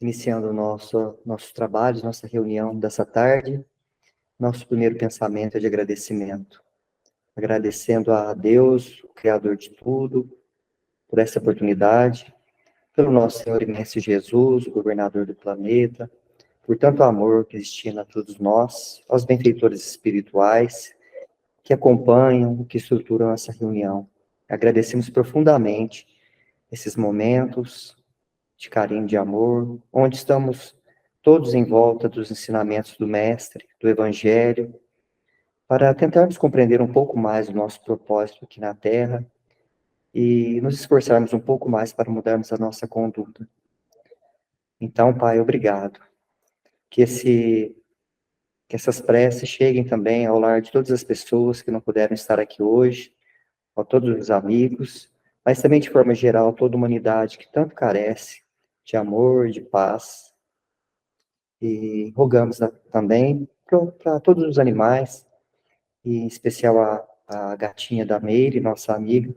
iniciando o nosso trabalho, nossa reunião dessa tarde. Nosso primeiro pensamento é de agradecimento. Agradecendo a Deus, o Criador de tudo, por essa oportunidade, pelo nosso Senhor e Mestre Jesus, o governador do planeta, por tanto amor que destina a todos nós, aos benfeitores espirituais que acompanham, que estruturam essa reunião. Agradecemos profundamente esses momentos de carinho, de amor, onde estamos todos em volta dos ensinamentos do Mestre, do Evangelho, para tentarmos compreender um pouco mais o nosso propósito aqui na Terra e nos esforçarmos um pouco mais para mudarmos a nossa conduta. Então, Pai, obrigado. Que essas preces cheguem também ao lar de todas as pessoas que não puderam estar aqui hoje, a todos os amigos, mas também de forma geral, toda a humanidade que tanto carece de amor, de paz. E rogamos também para todos os animais, e em especial a gatinha da Meire, nossa amiga,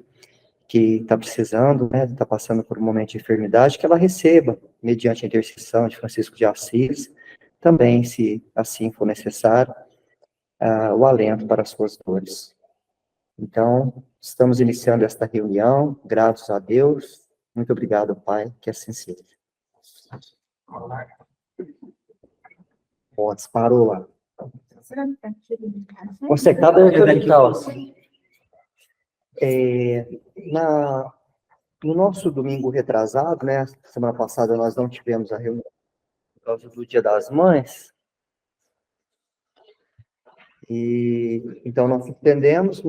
que está precisando, né, está passando por um momento de enfermidade, que ela receba, mediante a intercessão de Francisco de Assis, também, se assim for necessário, o alento para as suas dores. Então, estamos iniciando esta reunião, graças a Deus. Muito obrigado, Pai, que assim seja. Ó, disparou lá. Consertada daqui, no nosso domingo retrasado, né, semana passada nós não tivemos a reunião por causa do Dia das Mães, e então nós suspendemos,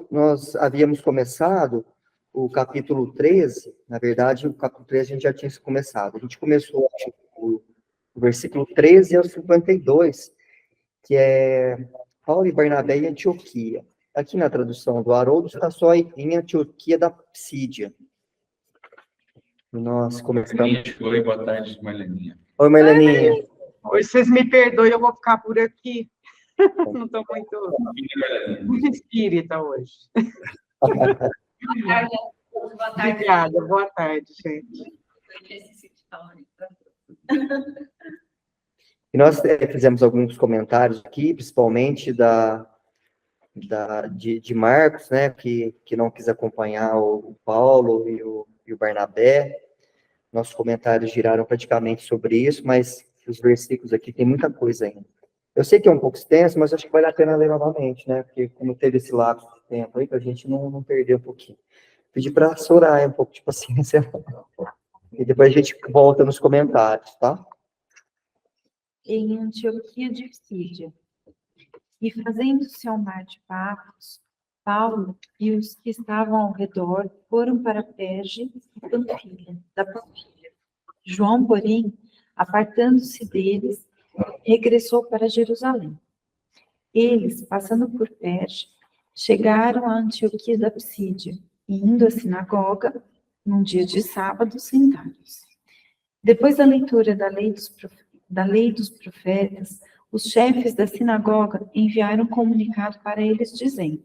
nós havíamos começado o capítulo 13, na verdade o capítulo 13 a gente já tinha começado, a gente começou o versículo 13 ao 52, que é Paulo e Barnabé em Antioquia. Aqui na tradução do Haroldo está só em Antioquia da Psídia. Nós começamos... Oi, boa tarde, Marleninha. Oi, Marleninha. Oi, vocês me perdoem, eu vou ficar por aqui. Não estou muito espírita hoje. Boa tarde. Obrigada, boa tarde, gente. E nós fizemos alguns comentários aqui, principalmente de Marcos, né, que não quis acompanhar o Paulo e o Barnabé. Nossos comentários giraram praticamente sobre isso, mas os versículos aqui tem muita coisa ainda. Eu sei que é um pouco extenso, mas acho que vale a pena ler novamente, né, porque como teve esse lapso de tempo aí, para a gente não perder um pouquinho. Pedir para a Soraya um pouco de paciência, e depois a gente volta nos comentários, tá? Em Antioquia de Psídia. E fazendo-se ao mar de Pafos, Paulo e os que estavam ao redor foram para Perge e Panfilha, da Panfilha. João, porém, apartando-se deles, regressou para Jerusalém. Eles, passando por Perge, chegaram a Antioquia da Psídia e, indo à sinagoga, num dia de sábado, sentaram-se. Depois da leitura da lei dos profetas, os chefes da sinagoga enviaram um comunicado para eles, dizendo: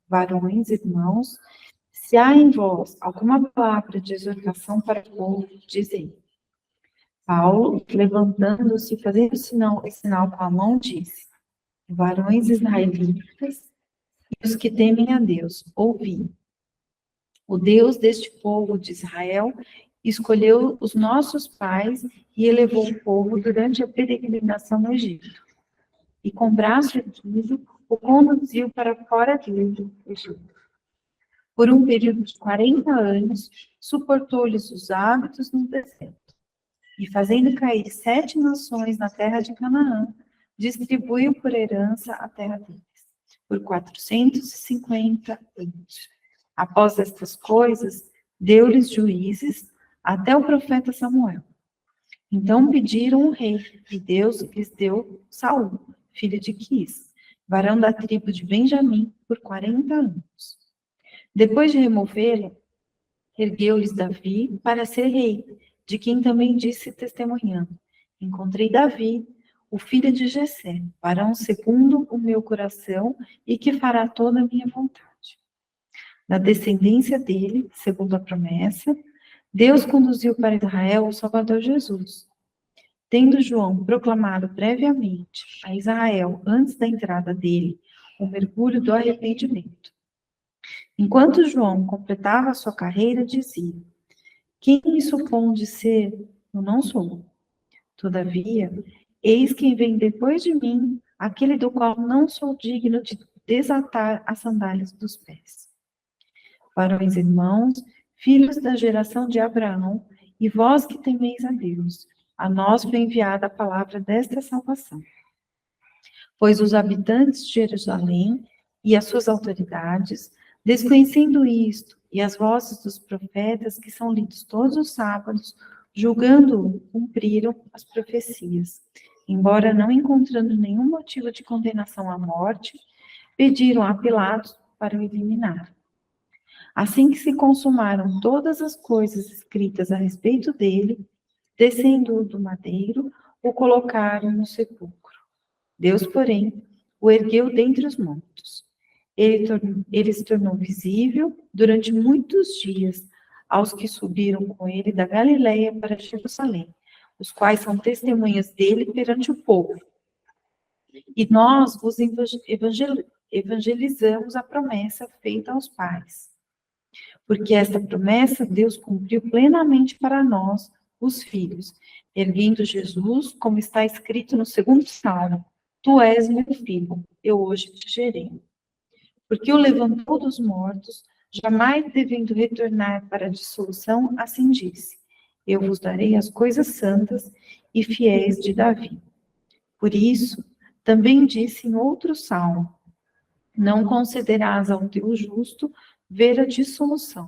varões, irmãos, se há em vós alguma palavra de exortação para o povo, dizei. Paulo, levantando-se e fazendo sinal com a mão, disse: varões israelitas e os que temem a Deus, ouvi. O Deus deste povo de Israel escolheu os nossos pais e elevou o povo durante a peregrinação no Egito. E com braço erguido, o conduziu para fora do Egito. Por um período de 40 anos, suportou-lhes os hábitos no deserto. E fazendo cair 7 nações na terra de Canaã, distribuiu por herança a terra deles, por 450 anos. Após estas coisas, deu-lhes juízes até o profeta Samuel. Então pediram o rei, e Deus lhes deu Saul, filho de Quis, varão da tribo de Benjamim, por 40 anos. Depois de removê-lo, ergueu-lhes Davi para ser rei, de quem também disse testemunhando: encontrei Davi, o filho de Jessé, varão segundo o meu coração e que fará toda a minha vontade. Na descendência dele, segundo a promessa, Deus conduziu para Israel o Salvador Jesus, Tendo João proclamado previamente a Israel, antes da entrada dele, o mergulho do arrependimento. Enquanto João completava sua carreira, dizia: quem me suponde ser, eu não sou. Todavia, eis quem vem depois de mim, aquele do qual não sou digno de desatar as sandálias dos pés. Varões irmãos, filhos da geração de Abraão, e vós que temeis a Deus, a nós foi enviada a palavra desta salvação. Pois os habitantes de Jerusalém e as suas autoridades, desconhecendo isto, e as vozes dos profetas que são lidos todos os sábados, julgando-o, cumpriram as profecias. Embora não encontrando nenhum motivo de condenação à morte, pediram a Pilatos para o eliminar. Assim que se consumaram todas as coisas escritas a respeito dele, descendo do madeiro, o colocaram no sepulcro. Deus, porém, o ergueu dentre os mortos. Ele se tornou visível durante muitos dias aos que subiram com ele da Galileia para Jerusalém, os quais são testemunhas dele perante o povo. E nós vos evangelizamos a promessa feita aos pais. Porque esta promessa Deus cumpriu plenamente para nós, os filhos, erguendo Jesus, como está escrito no 2º Salmo: Tu és meu filho, eu hoje te gerei. Porque o levantou dos mortos, jamais devendo retornar para a dissolução, assim disse: Eu vos darei as coisas santas e fiéis de Davi. Por isso, também disse em outro salmo: Não concederás ao teu justo ver a dissolução.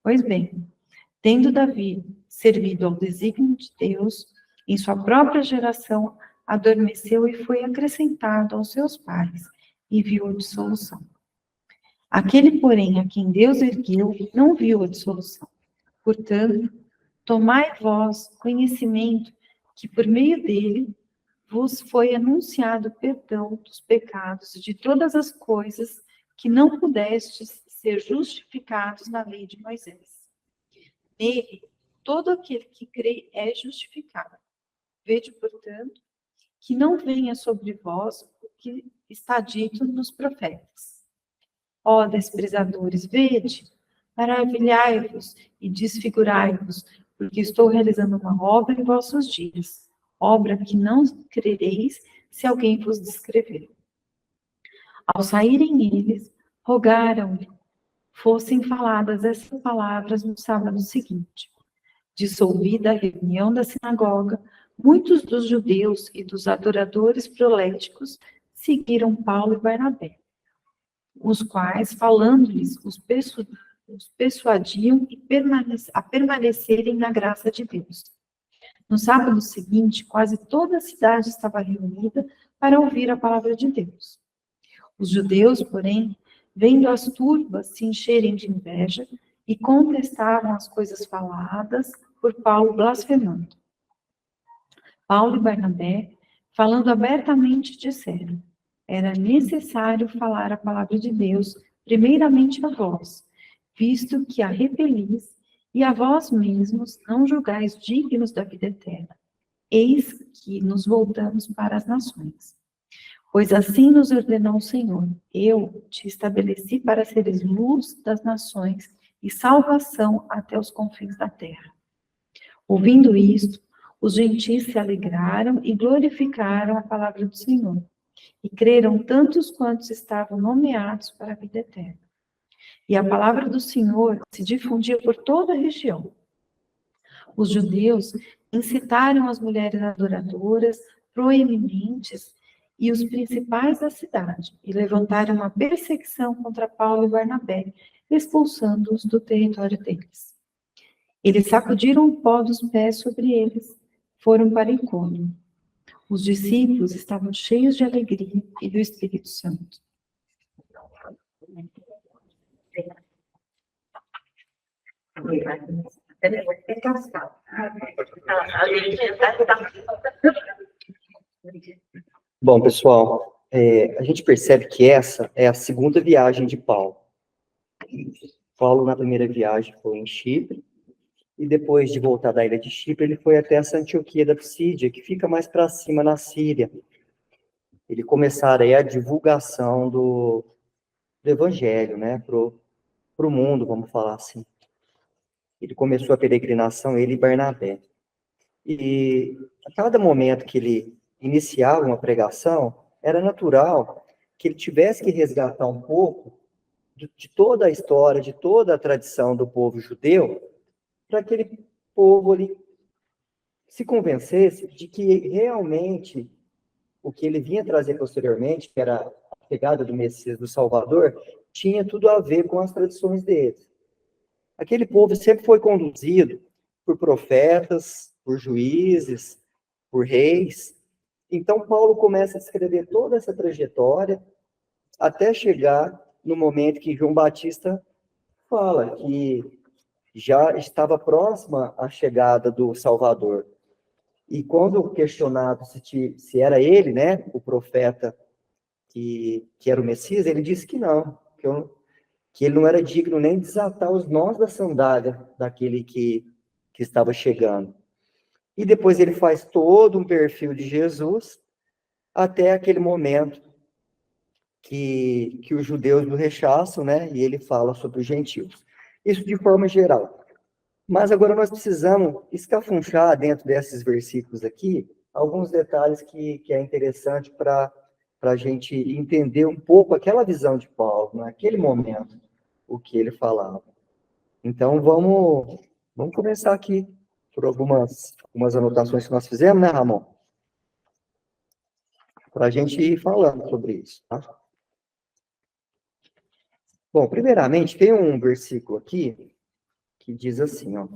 Pois bem, tendo Davi servido ao desígnio de Deus, em sua própria geração, adormeceu e foi acrescentado aos seus pais, e viu a dissolução. Aquele, porém, a quem Deus ergueu, não viu a dissolução. Portanto, tomai vós conhecimento que por meio dele vos foi anunciado perdão dos pecados e de todas as coisas que não pudestes ser justificados na lei de Moisés. Nele, todo aquele que crê é justificado. Vede, portanto, que não venha sobre vós o que está dito nos profetas. Ó desprezadores, vede, maravilhai-vos e desfigurai-vos, porque estou realizando uma obra em vossos dias, obra que não crereis se alguém vos descrever. Ao saírem eles, rogaram-lhe, fossem faladas essas palavras no sábado seguinte. Dissolvida a reunião da sinagoga, muitos dos judeus e dos adoradores proléticos seguiram Paulo e Barnabé, os quais, falando-lhes, os persuadiam a permanecerem na graça de Deus. No sábado seguinte, quase toda a cidade estava reunida para ouvir a palavra de Deus. Os judeus, porém, vendo as turbas se encherem de inveja, e contestavam as coisas faladas por Paulo, blasfemando. Paulo e Barnabé, falando abertamente, disseram: era necessário falar a palavra de Deus, primeiramente a vós, visto que a repelis e a vós mesmos não julgais dignos da vida eterna. Eis que nos voltamos para as nações. Pois assim nos ordenou o Senhor: eu te estabeleci para seres luz das nações e salvação até os confins da terra. Ouvindo isto, os gentios se alegraram e glorificaram a palavra do Senhor, e creram tantos quantos estavam nomeados para a vida eterna. E a palavra do Senhor se difundia por toda a região. Os judeus incitaram as mulheres adoradoras, proeminentes e os principais da cidade, e levantaram uma perseguição contra Paulo e Barnabé, expulsando-os do território deles. Eles sacudiram o pó dos pés sobre eles, foram para Icônio. Os discípulos estavam cheios de alegria e do Espírito Santo. Bom, pessoal, a gente percebe que essa é a segunda viagem de Paulo. Paulo, na primeira viagem, foi em Chipre, e depois de voltar da ilha de Chipre, ele foi até essa Antioquia da Psídia, que fica mais para cima na Síria. Ele começaram aí a divulgação do evangelho, né, pro mundo, vamos falar assim. Ele começou a peregrinação, ele e Barnabé. E a cada momento que ele iniciava uma pregação, era natural que ele tivesse que resgatar um pouco de toda a história, de toda a tradição do povo judeu, para que aquele povo ali se convencesse de que realmente o que ele vinha trazer posteriormente, que era a pegada do Messias, do Salvador, tinha tudo a ver com as tradições deles. Aquele povo sempre foi conduzido por profetas, por juízes, por reis. Então, Paulo começa a descrever toda essa trajetória até chegar no momento que João Batista fala que já estava próxima a chegada do Salvador. E quando questionado se era ele, né, o profeta que era o Messias, ele disse que não, que ele não era digno nem de desatar os nós da sandália daquele que estava chegando. E depois ele faz todo um perfil de Jesus até aquele momento que os judeus o rechaçam, né? E ele fala sobre os gentios. Isso de forma geral. Mas agora nós precisamos escafunchar dentro desses versículos aqui alguns detalhes que é interessante para a gente entender um pouco aquela visão de Paulo, naquele momento, o que ele falava. Então, vamos começar aqui por algumas anotações que nós fizemos, né, Ramon? Para a gente ir falando sobre isso, tá? Bom, primeiramente, tem um versículo aqui que diz assim, ó.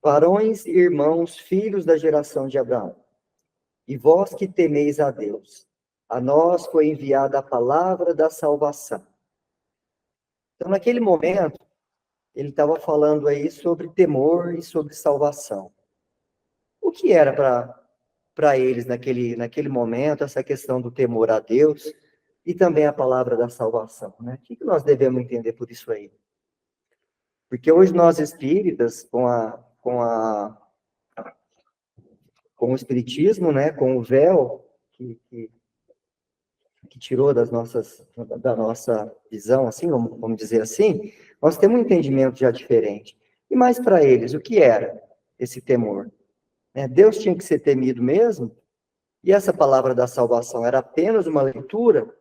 Varões, irmãos, filhos da geração de Abraão, e vós que temeis a Deus, a nós foi enviada a palavra da salvação. Então, naquele momento, ele estava falando aí sobre temor e sobre salvação. O que era para eles naquele momento, essa questão do temor a Deus e também a palavra da salvação, né? O que nós devemos entender por isso aí? Porque hoje nós espíritas, com o espiritismo, né, com o véu que tirou da nossa visão, assim, vamos dizer assim, nós temos um entendimento já diferente. E mais para eles, o que era esse temor? Deus tinha que ser temido mesmo? E essa palavra da salvação era apenas uma leitura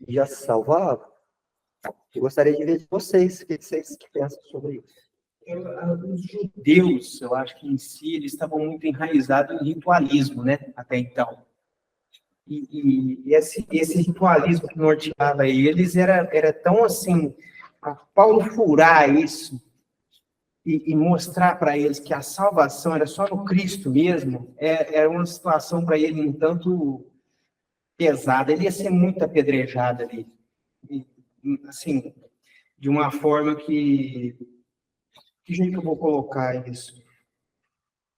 e já se salvava? Eu gostaria de ver de vocês, o que vocês pensam sobre isso? Os judeus, eu acho que em si, eles estavam muito enraizados em ritualismo, né, até então. E esse ritualismo que norteava eles era tão assim, Paulo furar isso e mostrar para eles que a salvação era só no Cristo mesmo, era uma situação para ele um tanto pesada, ele ia ser muito apedrejado ali, assim, de uma forma que jeito que eu vou colocar isso?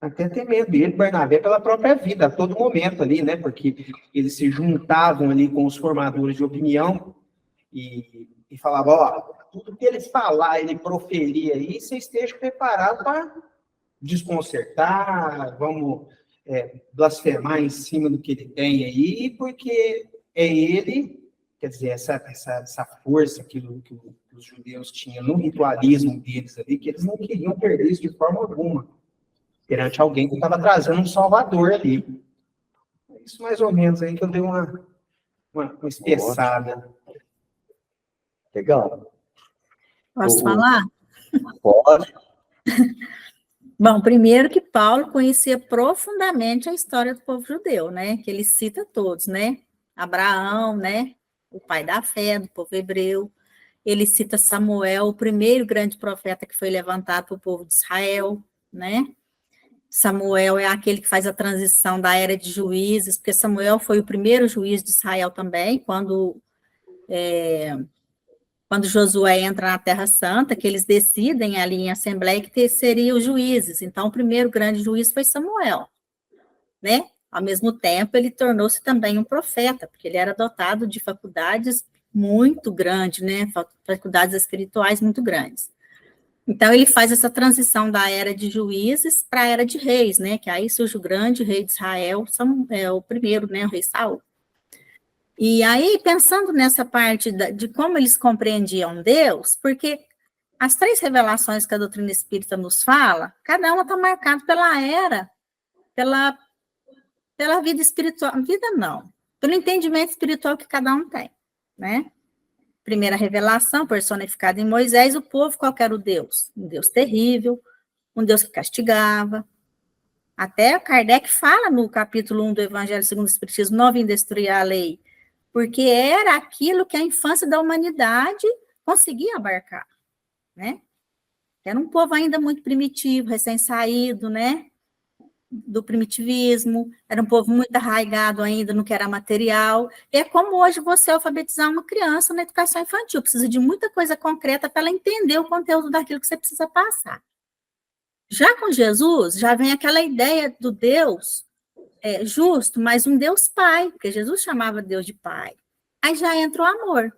Até ter medo dele, Barnabé, pela própria vida, a todo momento ali, né? Porque eles se juntavam ali com os formadores de opinião e falavam, ó, tudo que eles falar, ele proferir aí, você esteja preparado para desconcertar, vamos blasfemar em cima do que ele tem aí, porque é ele, quer dizer, essa força que os judeus tinham no ritualismo deles ali, que eles não queriam perder isso de forma alguma, perante alguém que estava trazendo um salvador ali. É isso mais ou menos aí que eu dei uma espeçada. Legal. Posso falar? Pode. Bom, primeiro que Paulo conhecia profundamente a história do povo judeu, né? Que ele cita todos, né? Abraão, né? O pai da fé, do povo hebreu. Ele cita Samuel, o primeiro grande profeta que foi levantado para o povo de Israel, né? Samuel é aquele que faz a transição da era de juízes, porque Samuel foi o primeiro juiz de Israel também, quando Josué entra na Terra Santa, que eles decidem ali em assembleia que seriam os juízes. Então, o primeiro grande juiz foi Samuel, né? Ao mesmo tempo, ele tornou-se também um profeta, porque ele era dotado de faculdades muito grande, né? Faculdades espirituais muito grandes. Então, ele faz essa transição da era de juízes para a era de reis, né? Que aí surge o grande rei de Israel, o primeiro, né? O rei Saul. E aí, pensando nessa parte de como eles compreendiam Deus, porque as 3 revelações que a doutrina espírita nos fala, cada uma está marcada pela era, pela vida espiritual, vida não, pelo entendimento espiritual que cada um tem, né? Primeira revelação, personificada em Moisés, o povo, qual era o Deus? Um Deus terrível, um Deus que castigava. Até Kardec fala no capítulo 1 do Evangelho segundo o Espiritismo, não vim destruir a lei, porque era aquilo que a infância da humanidade conseguia abarcar, né? Era um povo ainda muito primitivo, recém-saído, né? Do primitivismo, era um povo muito arraigado ainda no que era material. E é como hoje você alfabetizar uma criança na educação infantil, precisa de muita coisa concreta para ela entender o conteúdo daquilo que você precisa passar. Já com Jesus, já vem aquela ideia do Deus justo, mas um Deus Pai, porque Jesus chamava Deus de Pai. Aí já entra o amor,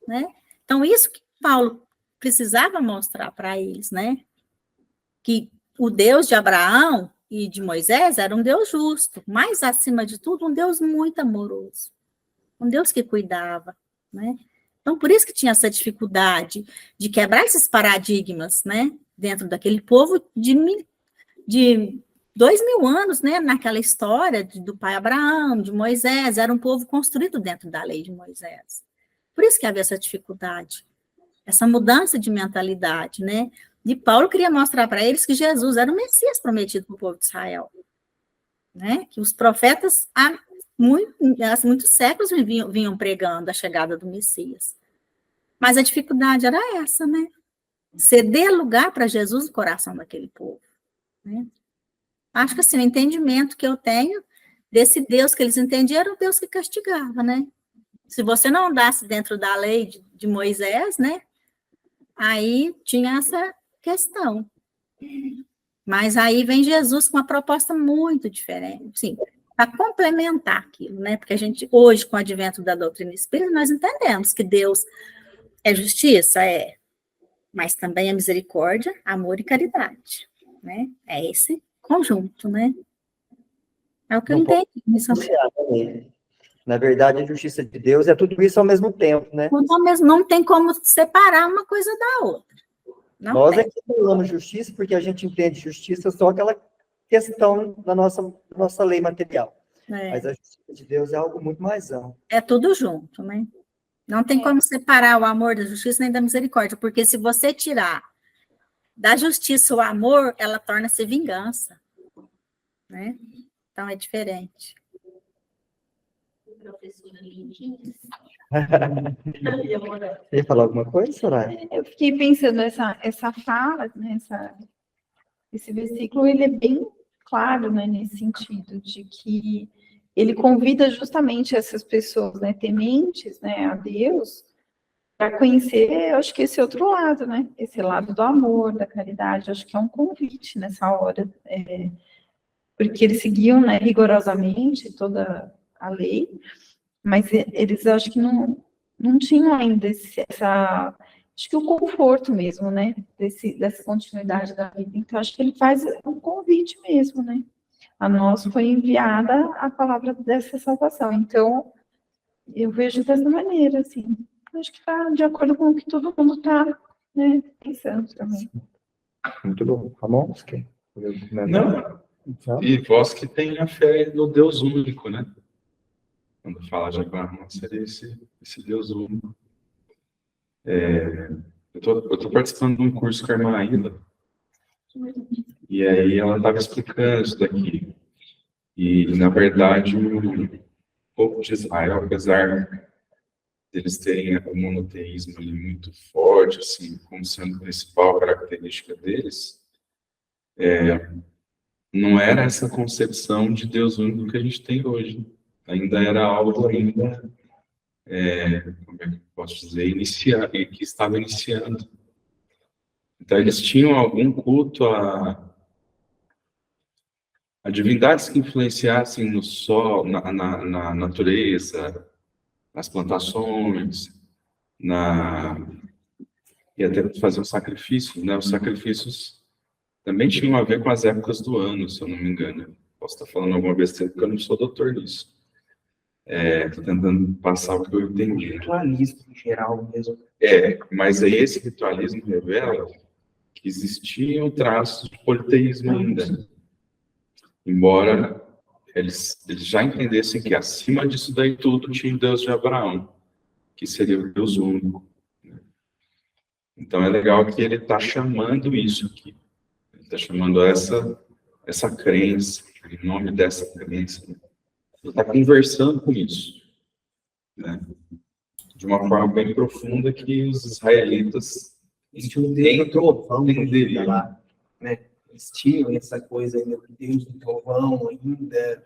né? Então, isso que Paulo precisava mostrar para eles, né? Que o Deus de Abraão e de Moisés era um Deus justo, mas, acima de tudo, um Deus muito amoroso, um Deus que cuidava, né? Então, por isso que tinha essa dificuldade de quebrar esses paradigmas, né? Dentro daquele povo de 2000 anos, né? Naquela história do pai Abraão, de Moisés, era um povo construído dentro da lei de Moisés. Por isso que havia essa dificuldade, essa mudança de mentalidade, né? E Paulo queria mostrar para eles que Jesus era o Messias prometido para o povo de Israel, né? Que os profetas há muitos séculos vinham pregando a chegada do Messias. Mas a dificuldade era essa, né? Ceder lugar para Jesus no coração daquele povo, né? Acho que assim, o entendimento que eu tenho desse Deus que eles entendiam era o Deus que castigava, né? Se você não andasse dentro da lei de Moisés, né? Aí tinha essa questão. Mas aí vem Jesus com uma proposta muito diferente, sim, para complementar aquilo, né? Porque a gente, hoje, com o advento da doutrina espírita, nós entendemos que Deus é justiça, mas também é misericórdia, amor e caridade, né? É esse conjunto, né? É o que eu entendi. Na verdade, a justiça de Deus é tudo isso ao mesmo tempo, né? Não tem como separar uma coisa da outra. Nós é que falamos justiça porque a gente entende justiça só aquela questão da nossa lei material. Mas a justiça de Deus é algo muito mais amplo. É tudo junto, né? Não tem como separar o amor da justiça nem da misericórdia, porque se você tirar da justiça o amor, ela torna-se vingança, né? Então é diferente. Professora Lindinha. Você ia falar alguma coisa, Soraya? Eu fiquei pensando, essa fala, né, esse versículo, ele é bem claro, né, nesse sentido, de que ele convida justamente essas pessoas, né, tementes, né, a Deus, para conhecer, eu acho que esse outro lado, né, esse lado do amor, da caridade, acho que é um convite nessa hora, porque eles seguiam, né, rigorosamente toda a lei, mas eles acho que não tinham ainda acho que o conforto mesmo, né, dessa continuidade da vida. Então, acho que ele faz um convite mesmo, né. A nós foi enviada a palavra dessa salvação. Então, eu vejo dessa maneira, assim. Acho que está de acordo com o que todo mundo está, né, pensando também. Muito bom. Ramon, você quer? Não. E vós que tem a fé no Deus único, né? Quando fala de Abraão, seria esse Deus único. Eu tô participando de um curso com a irmã Aida, e aí ela estava explicando isso daqui. E, na verdade, o povo de Israel, apesar deles terem o monoteísmo ali muito forte, assim, como sendo a principal característica deles, não era essa concepção de Deus único que a gente tem hoje. Ainda era algo como é que eu posso dizer, que estava iniciando. Então, eles tinham algum culto a divindades que influenciassem no sol, na natureza, nas plantações, e até fazer os sacrifícios, né? Os sacrifícios também tinham a ver com as épocas do ano, se eu não me engano. Posso estar falando alguma besteira, porque eu não sou doutor nisso. Estou tentando passar o que eu entendi. Ritualismo em geral mesmo. Mas aí esse ritualismo revela que existiam traços de politeísmo ainda. Embora eles já entendessem que acima disso daí tudo tinha o Deus de Abraão, que seria o Deus único. Então é legal que ele está chamando isso aqui. Ele está chamando essa crença, em nome dessa crença. Ele está conversando com isso, né? De uma forma bem profunda que os israelitas Existe um Deus do trovão entenderiam. lá, né? Eles tinham essa coisa ainda, o Deus do trovão ainda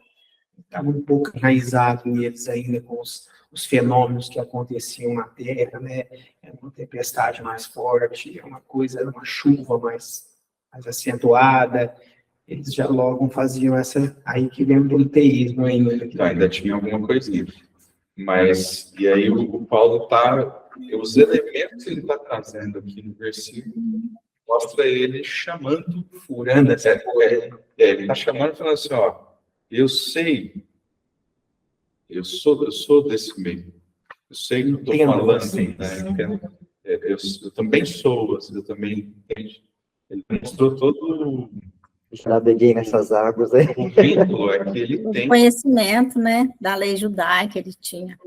estava um pouco enraizado neles ainda com os fenômenos que aconteciam na Terra, né? É uma tempestade mais forte, é uma coisa, uma chuva mais acentuada. Eles já logo faziam essa, aí que vem o politeísmo ainda. Então, ainda tinha alguma coisinha. Mas, e aí o Paulo os elementos que ele está trazendo aqui no versículo, mostra ele chamando, Furando essa coisa. ele está chamando e falando assim, ó, eu sei, eu sou desse meio, eu sei o que eu estou falando, né? Eu também sou, eu também, entende? Ele mostrou todo Naveguei nessas águas aí. o vínculo que ele O tem. conhecimento, né, da lei judaica ele tinha.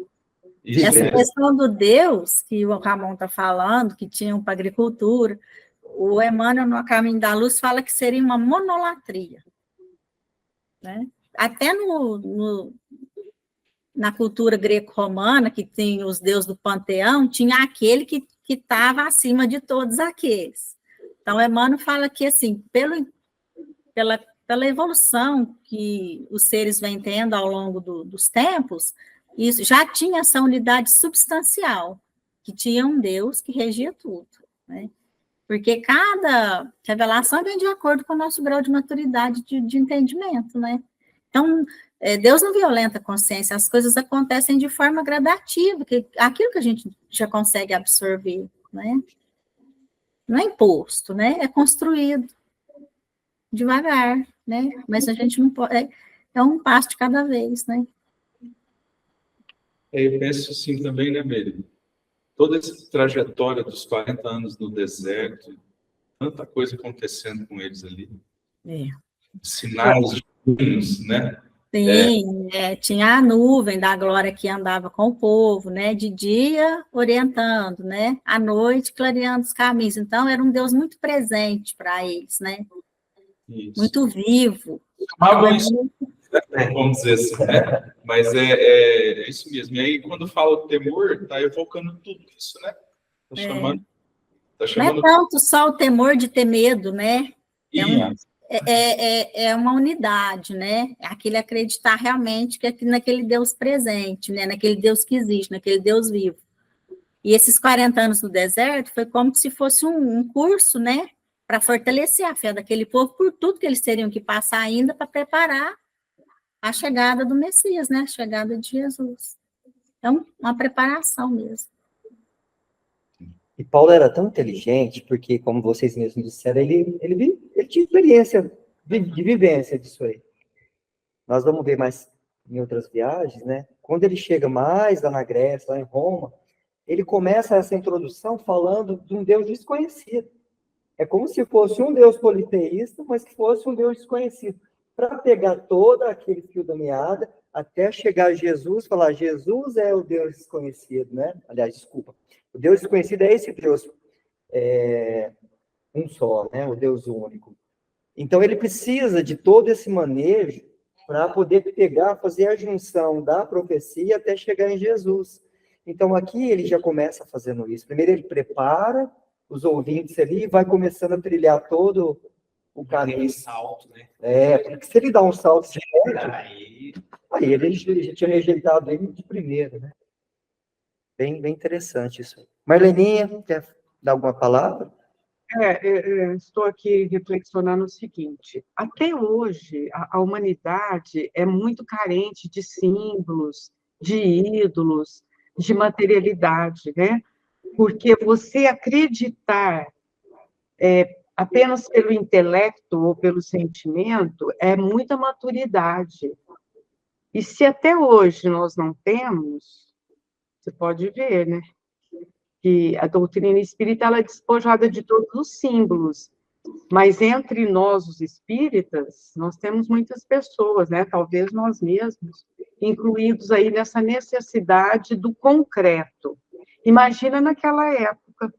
Isso Essa mesmo. questão do Deus, que o Ramon está falando, que tinham para agricultura, o Emmanuel, no Caminho da Luz, fala que seria uma monolatria. Né? Até na cultura greco-romana, que tem os deuses do panteão, tinha aquele que estava acima de todos aqueles. Então, Emmanuel fala que, assim, pela evolução que os seres vêm tendo ao longo dos tempos, isso já tinha essa unidade substancial, que tinha um Deus que regia tudo, né? Porque cada revelação vem de acordo com o nosso grau de maturidade de entendimento, né? Então, Deus não violenta a consciência, as coisas acontecem de forma gradativa, aquilo que a gente já consegue absorver, né? Não é imposto, né? É construído devagar, né? Mas a gente não pode, é um passo de cada vez, né? Eu penso assim também, né, Meire? Toda essa trajetória dos 40 anos no deserto, tanta coisa acontecendo com eles ali. Sinais divinos, né? Sim, tinha a nuvem da glória que andava com o povo, né? De dia orientando, né? À noite clareando os caminhos. Então era um Deus muito presente para eles, né? Isso. Muito vivo. Isso, né? Vamos dizer assim, né? Mas é isso mesmo. E aí, quando fala o temor, está evocando tudo isso, né? Tá chamando... Não é tanto só o temor de ter medo, né? É uma unidade, né? É aquele acreditar realmente que é naquele Deus presente, né? Naquele Deus que existe, naquele Deus vivo. E esses 40 anos no deserto foi como se fosse um curso, né? Para fortalecer a fé daquele povo por tudo que eles teriam que passar ainda para preparar a chegada do Messias, né? A chegada de Jesus. Então, uma preparação mesmo. E Paulo era tão inteligente, porque, como vocês mesmos disseram, ele tinha experiência de vivência disso aí. Nós vamos ver mais em outras viagens, né? Quando ele chega mais lá na Grécia, lá em Roma, ele começa essa introdução falando de um Deus desconhecido. É como se fosse um Deus politeísta, mas que fosse um Deus desconhecido. Para pegar todo aquele fio da meada, até chegar a Jesus, falar, Jesus é o Deus desconhecido, né? Aliás, desculpa. O Deus desconhecido é esse Deus um só, né? O Deus único. Então, ele precisa de todo esse manejo para poder pegar, fazer a junção da profecia até chegar em Jesus. Então, aqui ele já começa fazendo isso. Primeiro, ele prepara os ouvintes ali e vai começando a trilhar todo o caminho. Salto, né? Porque se ele dá um salto aí ele já tinha rejeitado ele de primeiro, né? Bem interessante isso aí. Marleninha, quer dar alguma palavra? Estou aqui reflexionando o seguinte: até hoje, a humanidade é muito carente de símbolos, de ídolos, de materialidade, né? Porque você acreditar apenas pelo intelecto ou pelo sentimento é muita maturidade. E se até hoje nós não temos, você pode ver, né? Que a doutrina espírita ela é despojada de todos os símbolos, mas entre nós, os espíritas, nós temos muitas pessoas, né? Talvez nós mesmos, incluídos aí nessa necessidade do concreto. Imagina naquela época,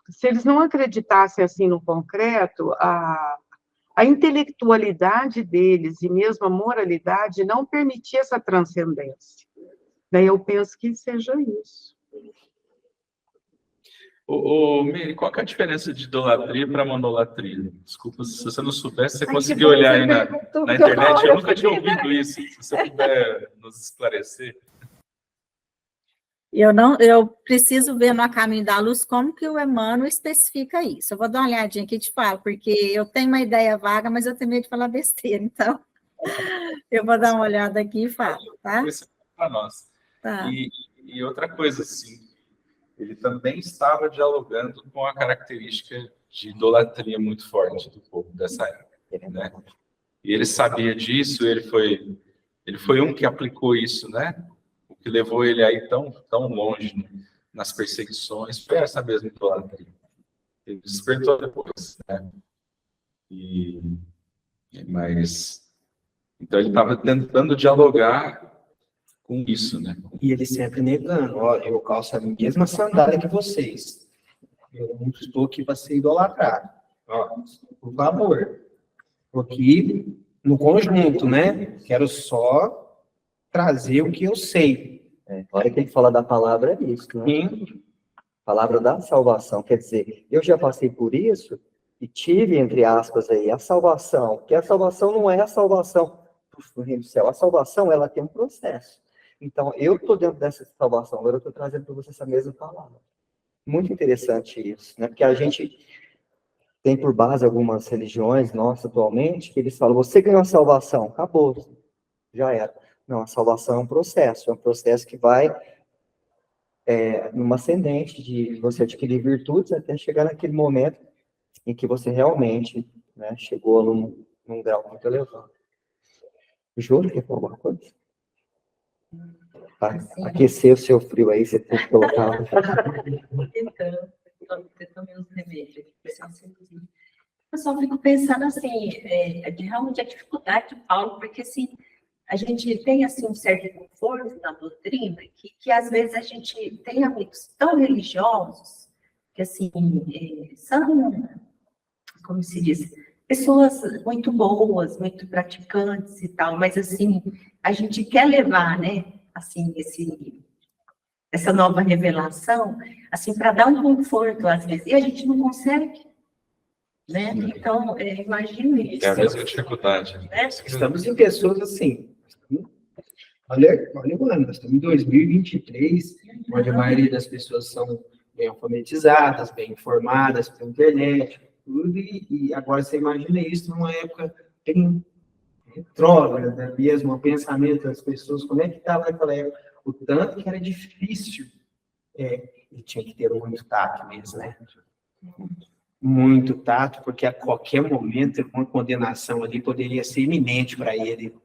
se eles não acreditassem assim no concreto, a intelectualidade deles e mesmo a moralidade não permitia essa transcendência. Daí eu penso que seja isso. Mary, qual que é a diferença de idolatria para monolatria? Desculpa, se você não soubesse, você conseguiu olhar aí na internet. Eu nunca tinha ouvido isso. Se você puder nos esclarecer. Eu preciso ver no A Caminho da Luz como que o Emmanuel especifica isso. Eu vou dar uma olhadinha aqui e te falo, porque eu tenho uma ideia vaga, mas eu tenho medo de falar besteira, então eu vou dar uma olhada aqui e falo, tá? Isso é para nós. Tá. E outra coisa, assim, ele também estava dialogando com a característica de idolatria muito forte do povo dessa época, né? E ele sabia disso, ele foi um que aplicou isso, né? O que levou ele aí tão longe, né? Nas perseguições, foi essa mesma idolatria. Ele despertou depois, né? Mas então ele estava tentando dialogar com isso, né? E ele sempre negando, ó, eu calço a mesma sandália que vocês. Eu não estou aqui para ser idolatrado. Ó, por favor. Porque no conjunto, né? Quero só trazer o que eu sei. A hora que ele fala da palavra é isso, né? Sim. Palavra da salvação, quer dizer, eu já passei por isso e tive, entre aspas, aí, a salvação, que a salvação não é a salvação do reino do céu, a salvação, ela tem um processo. Então, eu estou dentro dessa salvação, agora eu estou trazendo para você essa mesma palavra. Muito interessante isso, né? Porque a gente tem por base algumas religiões nossas atualmente, que eles falam, você ganhou a salvação, acabou, já era. Não, a salvação é um processo que vai numa ascendente de você adquirir virtudes até chegar naquele momento em que você realmente, né, chegou num grau muito elevado. Júlio, quer falar alguma coisa? Tá? Aquecer o seu frio aí, você tem que colocar. Tentando meus remédios. Eu só fico pensando assim, realmente a dificuldade de Paulo, porque assim, a gente tem assim, um certo conforto na doutrina, que às vezes a gente tem amigos tão religiosos, que assim, são, como se diz, pessoas muito boas, muito praticantes e tal, mas assim, a gente quer levar, né, assim, essa nova revelação, assim, para dar um conforto às vezes, e a gente não consegue, né? Então, imagino isso. É a mesma dificuldade. Né? Estamos em pessoas assim. Olha o ano, nós estamos em 2023, onde a maioria das pessoas são bem alfabetizadas, bem informadas pela internet, tudo, e agora você imagina isso numa época bem retrógrada mesmo, o pensamento das pessoas, como é que estava naquela época, o tanto que era difícil, ele tinha que ter muito tato mesmo, né? Muito tato, porque a qualquer momento uma condenação ali poderia ser iminente para ele.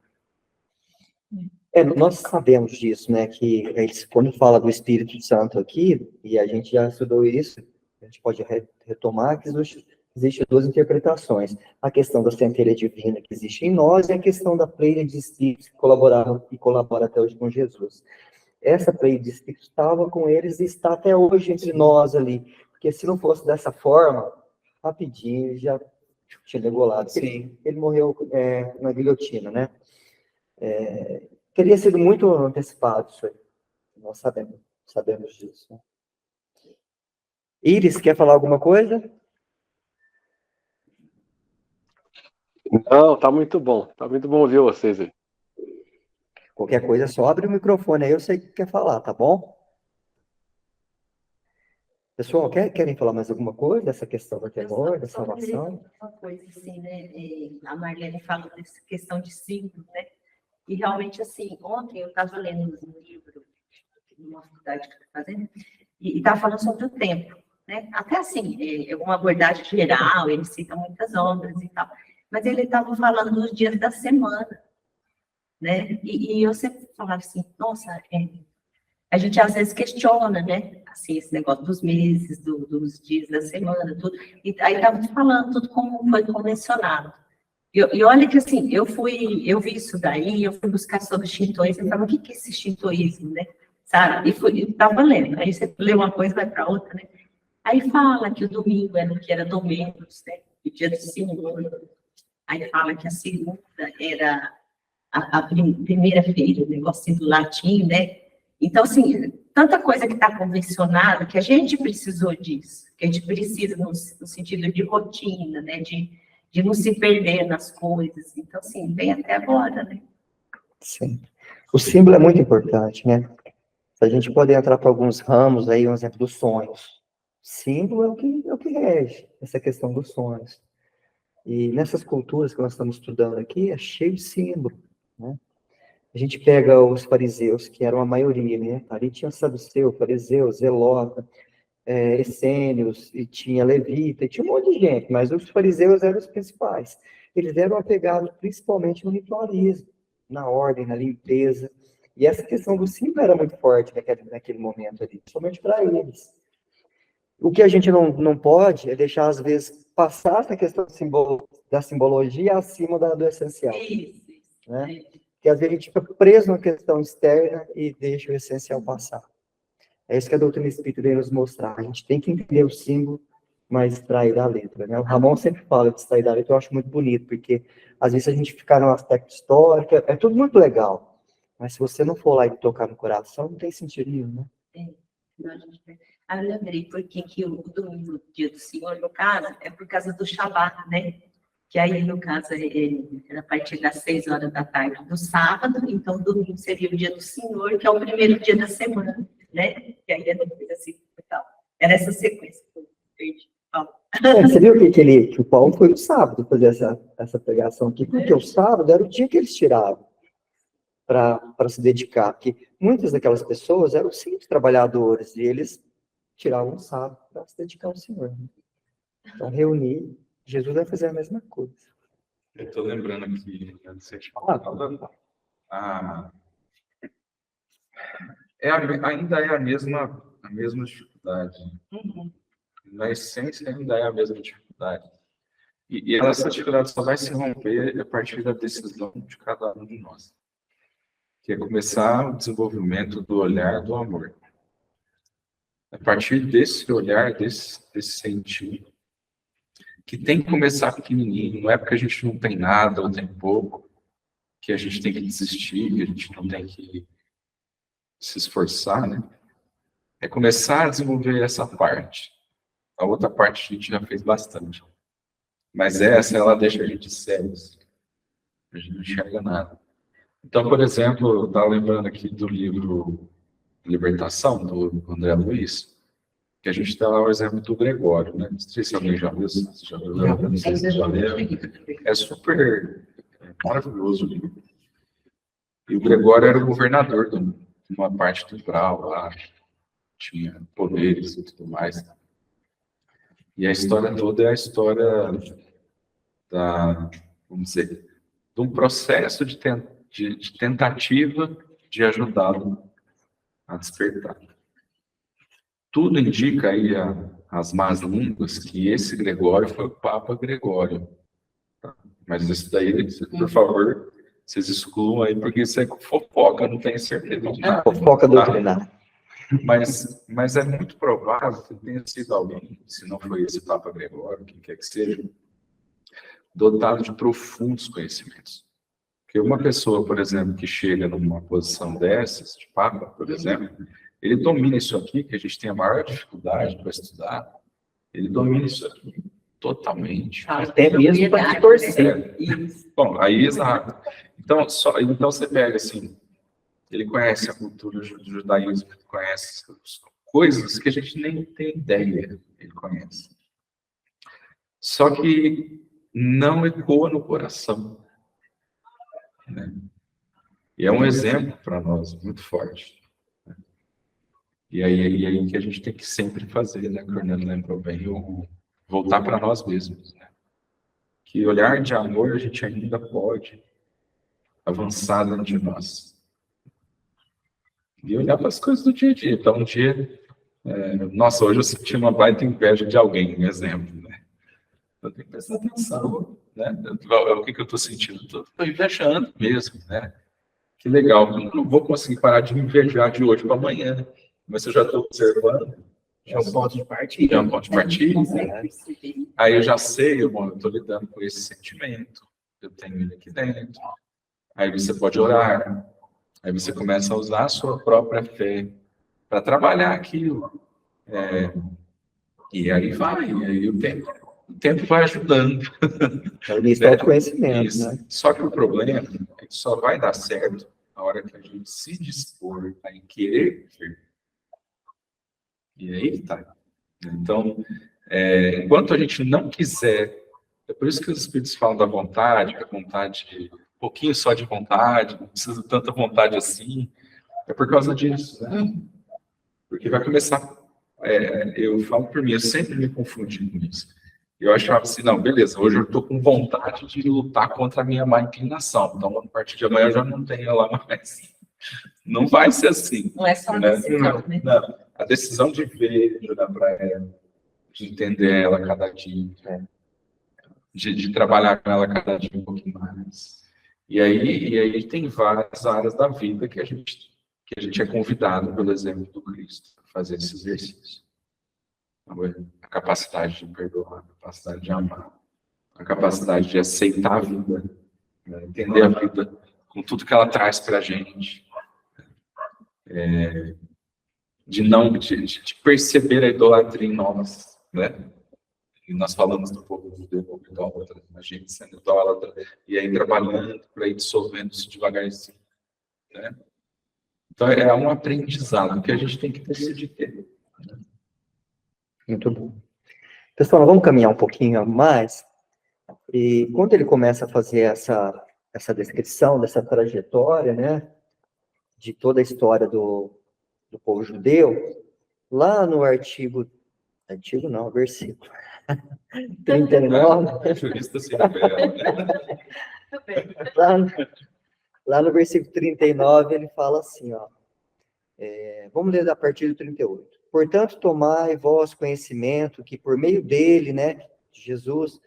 Nós sabemos disso, né, que eles, quando fala do Espírito Santo aqui, e a gente já estudou isso, a gente pode retomar que existem duas interpretações. A questão da centelha divina que existe em nós e a questão da pleia de espíritos que colaboraram e colabora até hoje com Jesus. Essa pleia de espíritos estava com eles e está até hoje entre nós ali, porque se não fosse dessa forma, rapidinho já tinha degolado. Ele morreu na guilhotina, né? Teria sido muito antecipado isso aí. Nós sabemos disso. Né? Iris, quer falar alguma coisa? Não, tá muito bom ouvir vocês aí. Qualquer coisa, só abre o microfone aí, eu sei que quer falar, tá bom? Pessoal, querem falar mais alguma coisa dessa questão do temor, da salvação? Uma coisa assim, né? A Marlene fala dessa questão de signo, né? E realmente, assim, ontem eu estava lendo um livro numa faculdade que eu estou fazendo, e estava falando sobre o tempo, né? Até assim, é uma abordagem geral, ele cita muitas obras e tal, mas ele estava falando dos dias da semana, né? E eu sempre falava assim, nossa, a gente às vezes questiona, né? Assim, esse negócio dos meses, dos dias da semana, tudo. E aí estava falando tudo como foi convencionado. E olha que assim, eu vi isso daí, eu fui buscar sobre shintoísmo, eu falava, o que é esse shintoísmo, né? Sabe? E estava lendo. Aí você lê uma coisa, vai para outra, né? Aí fala que o domingo era o que era domingos, né? O dia do Senhor. Aí fala que a segunda era a primeira-feira, o negocinho do latim, né? Então, assim, tanta coisa que está convencionada que a gente precisou disso, que a gente precisa no sentido de rotina, né? De não se perder nas coisas. Então, assim, vem até agora, né? Sim. O símbolo é muito importante, né? A gente pode entrar para alguns ramos aí, um exemplo dos sonhos. Símbolo é o que rege essa questão dos sonhos. E nessas culturas que nós estamos estudando aqui, é cheio de símbolo, né? A gente pega os fariseus, que eram a maioria, né? Ali tinha saduceu, fariseu, zelota, essênios, e tinha levita, e tinha um monte de gente, mas os fariseus eram os principais. Eles eram apegados principalmente no ritualismo, na ordem, na limpeza, e essa questão do símbolo era muito forte naquele momento ali, somente para eles. O que a gente não pode é deixar, às vezes, passar essa questão da simbologia acima do essencial. Isso. Né? Porque às vezes a gente fica preso na questão externa e deixa o essencial passar. É isso que a doutrina espírita vem nos mostrar. A gente tem que entender o símbolo, mas extrair da letra. Né? O Ramon sempre fala de extrair da letra, eu acho muito bonito, porque às vezes a gente fica no aspecto histórico, é tudo muito legal, mas se você não for lá e tocar no coração, não tem sentido nenhum, né? Eu lembrei porque que o domingo, dia do Senhor, no caso, é por causa do Shabat, né? Que aí, no caso, é a partir das 6 horas da tarde do sábado, então domingo seria o dia do Senhor, que é o primeiro dia da semana, né? Que aí é depois assim, e tal. Era essa sequência que eu perdi. Você viu que o Paulo foi no sábado fazer essa pregação aqui, porque o sábado era o dia que eles tiravam para se dedicar, porque muitas daquelas pessoas eram simples trabalhadores, e eles tiravam o sábado para se dedicar ao Senhor. Né? Então, reunir, Jesus vai fazer a mesma coisa. Eu estou lembrando aqui, antes de falar, ainda é a mesma dificuldade. Uhum. Na essência, ainda é a mesma dificuldade. E essa dificuldade só vai se romper a partir da decisão de cada um de nós, que é começar o desenvolvimento do olhar do amor. A partir desse olhar, desse sentir, que tem que começar pequenininho, não é porque a gente não tem nada ou tem pouco, que a gente tem que desistir, que a gente não tem que se esforçar, né? É começar a desenvolver essa parte. A outra parte a gente já fez bastante. Mas essa, ela deixa a gente cego. A gente não enxerga nada. Então, por exemplo, eu estava lembrando aqui do livro Libertação, do André Luiz, que a gente dá o exemplo do Gregório, né? Não sei se alguém já viu, não sei se já leu. É super maravilhoso o livro. E o Gregório era o governador de uma parte temporal lá, tinha poderes e tudo mais. E a história toda é a história vamos dizer, de um processo de tentativa de ajudá-lo a despertar. Tudo indica aí as más línguas que esse Gregório foi o Papa Gregório. Mas isso daí, por favor, vocês excluam aí, porque isso é fofoca, não tenho certeza de nada. Fofoca doutrinária. Mas é muito provável que tenha sido alguém, se não foi esse Papa Gregório, quem quer que seja, dotado de profundos conhecimentos. Porque uma pessoa, por exemplo, que chega numa posição dessas, de Papa, por exemplo, ele domina isso aqui, que a gente tem a maior dificuldade para estudar, ele domina isso aqui totalmente. Até mesmo para te torcer. Bom, aí, exato. Então você pega assim, ele conhece a cultura do judaísmo, ele conhece coisas que a gente nem tem ideia, ele conhece. Só que não ecoa no coração. Né? E é um exemplo para nós muito forte. E aí que a gente tem que sempre fazer, né? Que o Orlando lembrou bem, voltar para nós mesmos, né? Que olhar de amor a gente ainda pode avançar dentro de nós. E olhar para as coisas do dia a dia. Então, um dia, nossa, hoje eu senti uma baita inveja de alguém, um exemplo, né? Eu tenho que prestar atenção, né? O que eu estou sentindo? Estou invejando mesmo, né? Que legal. Eu não vou conseguir parar de me invejar de hoje para amanhã, mas eu já estou observando. É um ponto de partida. É um ponto de partida. Aí eu já sei, eu estou lidando com esse sentimento, eu tenho ele aqui dentro. Aí você pode orar, aí você começa a usar a sua própria fé para trabalhar aquilo. E aí vai, e aí o tempo vai ajudando. É o início do autoconhecimento, Isso. né? Só que o problema é que só vai dar certo na hora que a gente se dispor a querer ver. E aí que tá. Então, enquanto a gente não quiser, é por isso que os espíritos falam da vontade, que a vontade, um pouquinho só de vontade, não precisa de tanta vontade assim, é por causa disso, né? Porque vai começar, eu falo por mim, eu sempre me confundi com isso. Eu achava assim, não, beleza, hoje eu estou com vontade de lutar contra a minha má inclinação, então a partir de amanhã eu já não tenho lá mais. Não vai ser assim. Não é só uma decisão, né? Não. A decisão de ver, de olhar para ela, de entender ela cada dia, de trabalhar com ela cada dia um pouquinho mais. E aí tem várias áreas da vida que a gente é convidado, pelo exemplo do Cristo, a fazer esse exercício. A capacidade de perdoar, a capacidade de amar, a capacidade de aceitar a vida, né? Entender a vida com tudo que ela traz para a gente. De perceber a idolatria em nós, né? E nós falamos do povo judeu, idólatra, a gente sendo idólatra, e aí trabalhando para ir dissolvendo-se devagarzinho, né? Então é um aprendizado que a gente tem que decidir ter. Né? Muito bom. Pessoal, nós vamos caminhar um pouquinho mais. E quando ele começa a fazer essa descrição dessa trajetória, né, de toda a história do povo judeu, lá no versículo 39, Jurista se revela, né? lá no versículo 39, ele fala assim, ó, vamos ler a partir do 38. Portanto, tomai vós conhecimento que por meio dele, né, de Jesus,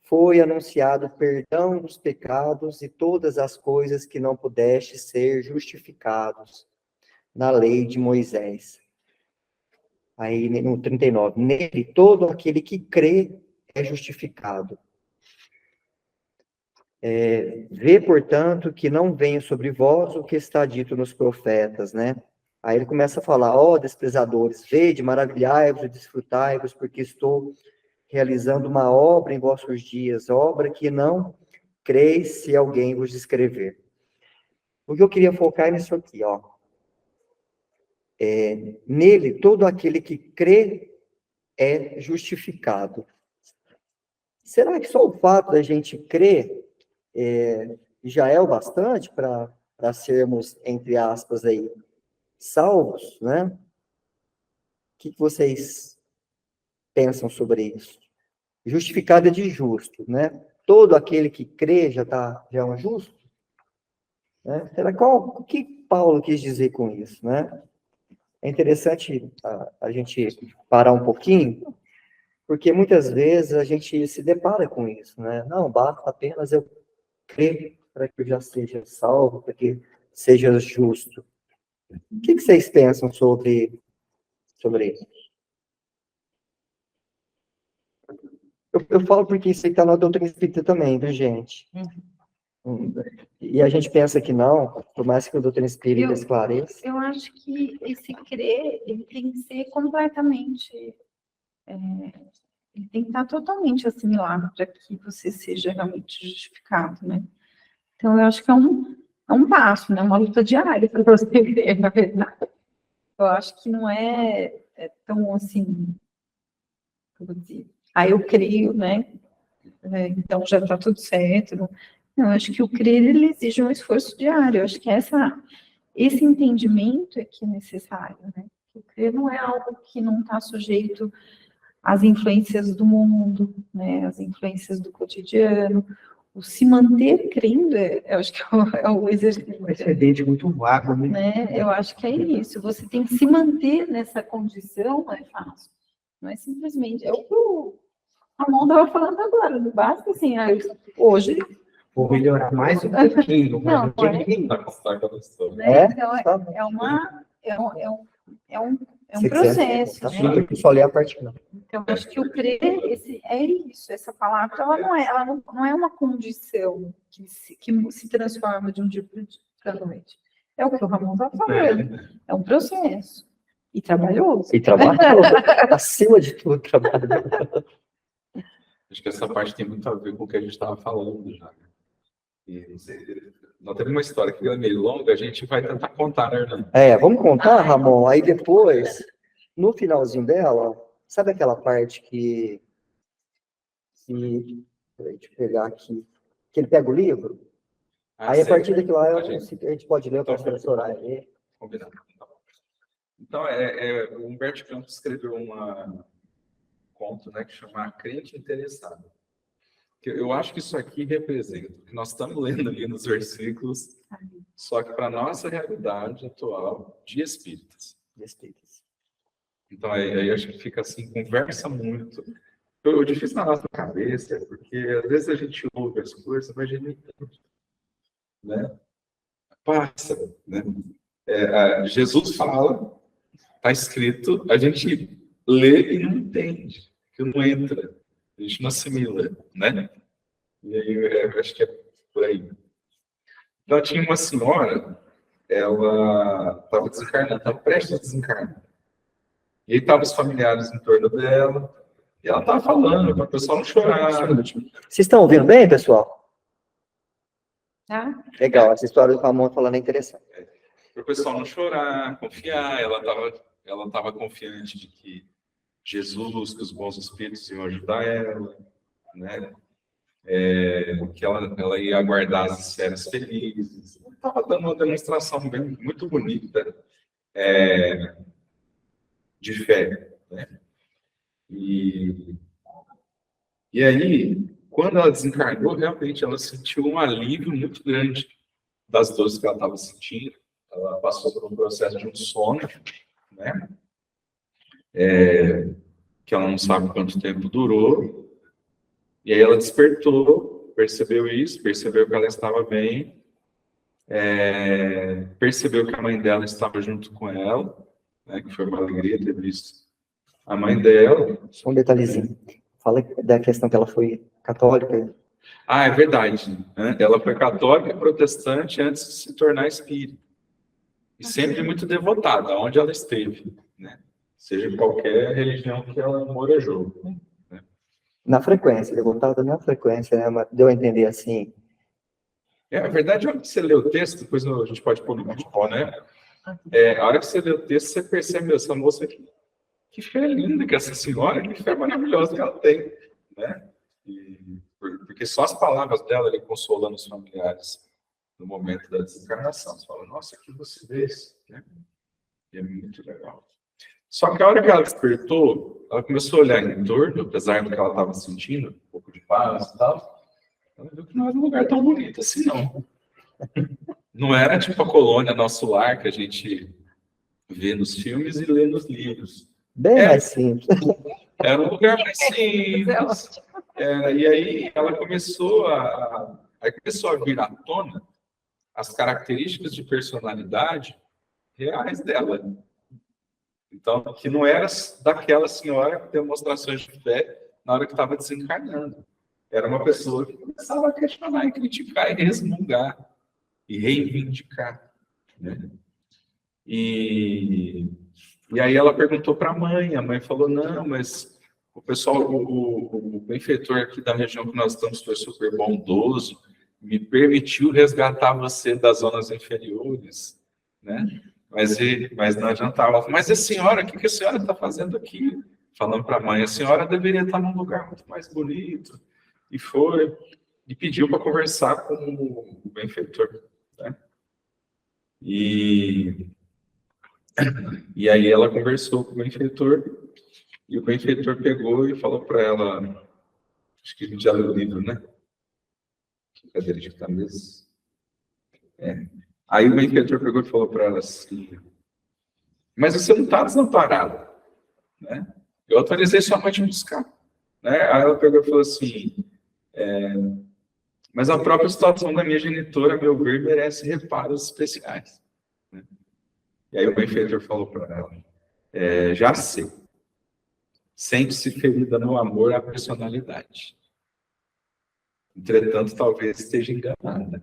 foi anunciado o perdão dos pecados e todas as coisas que não pudeste ser justificados na lei de Moisés. Aí no 39, nele todo aquele que crê é justificado. Vê, portanto, que não venha sobre vós o que está dito nos profetas, né? Aí ele começa a falar, ó desprezadores, vede, maravilhai-vos e desfrutai-vos, porque estou realizando uma obra em vossos dias, obra que não creis se alguém vos escrever. O que eu queria focar é nisso aqui, ó. Nele, todo aquele que crê é justificado. Será que só o fato da gente crer já é o bastante para sermos, entre aspas, aí, salvos, né? O que vocês pensam sobre isso? Justificado é de justo, né? Todo aquele que crê já é um justo? Né? O que Paulo quis dizer com isso, né? É interessante a gente parar um pouquinho, porque muitas vezes a gente se depara com isso, né? Não, basta apenas eu crer para que eu já seja salvo, para que seja justo. O que vocês pensam sobre isso? Eu falo porque isso aí está na doutrina espírita também, viu, gente? E a gente pensa que não, por mais que a doutrina espírita esclareça. Eu acho que esse crer, ele tem que ser completamente, ele tem que estar totalmente assimilado para que você seja realmente justificado, né? Então, eu acho que é um passo, né? Uma luta diária para você crer, na verdade. Eu acho que não é tão assim, como dizer, eu creio, né? Então já está tudo certo. Não, eu acho que o crer, ele exige um esforço diário. Eu acho que esse entendimento é que é necessário, né? O crer não é algo que não está sujeito às influências do mundo, né, às influências do cotidiano. O se manter crendo, eu acho que é o exercício. Um excedente muito vago, né? Eu acho que é isso. Você tem que se manter nessa condição, não é fácil. Não é simplesmente. É o que o Ramon estava falando agora. Não basta assim, hoje. Vou melhorar mais um pouquinho. Não, um pouquinho. Né? Então, é um processo. Tá Né? tudo aqui, só ler a parte não. Então, acho que o crer é isso. Essa palavra ela não é uma condição que se transforma de um dia para a noite. É o que o Ramon está falando. É um processo. E trabalhoso. E trabalho, acima de tudo, trabalho. Acho que essa parte tem muito a ver com o que a gente estava falando já. E, nós temos uma história que é meio longa, a gente vai tentar contar, né, Hernando? Vamos contar, Ramon? Aí depois, no finalzinho dela, sabe aquela parte que peraí, deixa eu pegar aqui, que ele pega o livro? Aí, a partir daquilo lá, a gente pode ler para a Soraya. Combinado. Então, o Humberto Campos escreveu um conto, né, que chama A Crente Interessado. Eu acho que isso aqui representa o que nós estamos lendo ali nos versículos, só que para a nossa realidade atual de espíritas. Então, aí acho que fica assim, conversa muito. O difícil na nossa cabeça, porque às vezes a gente ouve as coisas, mas a gente não entende. Né? Passa. Né? Jesus fala, está escrito, a gente lê e não entende, que não entra, a gente não assimila, né? E aí eu acho que é por aí. Então tinha uma senhora, ela estava desencarnando, estava prestes a desencarnar. E aí estavam os familiares em torno dela, e ela estava falando para o pessoal não chorar. Vocês estão ouvindo bem, pessoal? Tá? Legal, essa história do Ramon falando é interessante. Para o pessoal não chorar, confiar. Ela estava confiante de que Jesus, que os bons espíritos iam ajudar ela, né? Que ela ia aguardar as esferas felizes. Estava dando uma demonstração muito bonita de fé, né? E aí, quando ela desencarnou, realmente ela sentiu um alívio muito grande das dores que ela estava sentindo. Ela passou por um processo de um sono, né? Que ela não sabe quanto tempo durou. E aí ela despertou, percebeu isso, percebeu que ela estava bem, percebeu que a mãe dela estava junto com ela, né? Que foi uma alegria ter visto a mãe dela. Só um detalhezinho. Fala da questão que ela foi católica. É verdade. Né? Ela foi católica e protestante antes de se tornar espírita. E sempre muito devotada, onde ela esteve, né? Seja qualquer religião que ela morejou. Né? Na frequência, devotada na frequência, né? Mas deu a entender assim. A verdade, a hora que você lê o texto, depois a gente pode pôr no bate-pó, né? A hora que você lê o texto, você percebe, essa moça aqui, que fé linda que essa senhora, que fé maravilhosa que ela tem, né? Porque só as palavras dela, ele consolando os familiares no momento da desencarnação. Você fala, nossa, que lucidez, né? E é muito legal. Só que a hora que ela despertou, ela começou a olhar em torno, apesar do que ela estava sentindo, um pouco de paz e tal, ela viu que não era um lugar tão bonito assim, não. Não era tipo a colônia Nosso Lar, que a gente vê nos filmes e lê nos livros. Bem mais simples. Era um lugar mais simples. E aí ela começou a vir à tona as características de personalidade reais dela. Então, que não era daquela senhora com demonstrações de fé na hora que estava desencarnando. Era uma pessoa que começava a questionar e criticar e resmungar e reivindicar. Né? E aí ela perguntou para a mãe falou, não, mas o pessoal, o benfeitor aqui da região que nós estamos foi super bondoso, me permitiu resgatar você das zonas inferiores, né? Mas não adiantava. Mas a senhora, o que a senhora está fazendo aqui? Falando para a mãe, a senhora deveria estar num lugar muito mais bonito. E foi, e pediu para conversar com o benfeitor. Né? E E aí ela conversou com o benfeitor, e o benfeitor pegou e falou para ela, acho que já leu o livro, né? Cadeira de cabeça. Aí o benfeitor pegou e falou para ela assim, mas você não está desamparada, né? Eu autorizei sua mãe te buscar, né? Aí ela pegou e falou assim, mas a própria situação da minha genitora, a meu ver, merece reparos especiais, né? E aí o benfeitor falou para ela, já sei, sente-se ferida no amor à personalidade. Entretanto, talvez esteja enganada.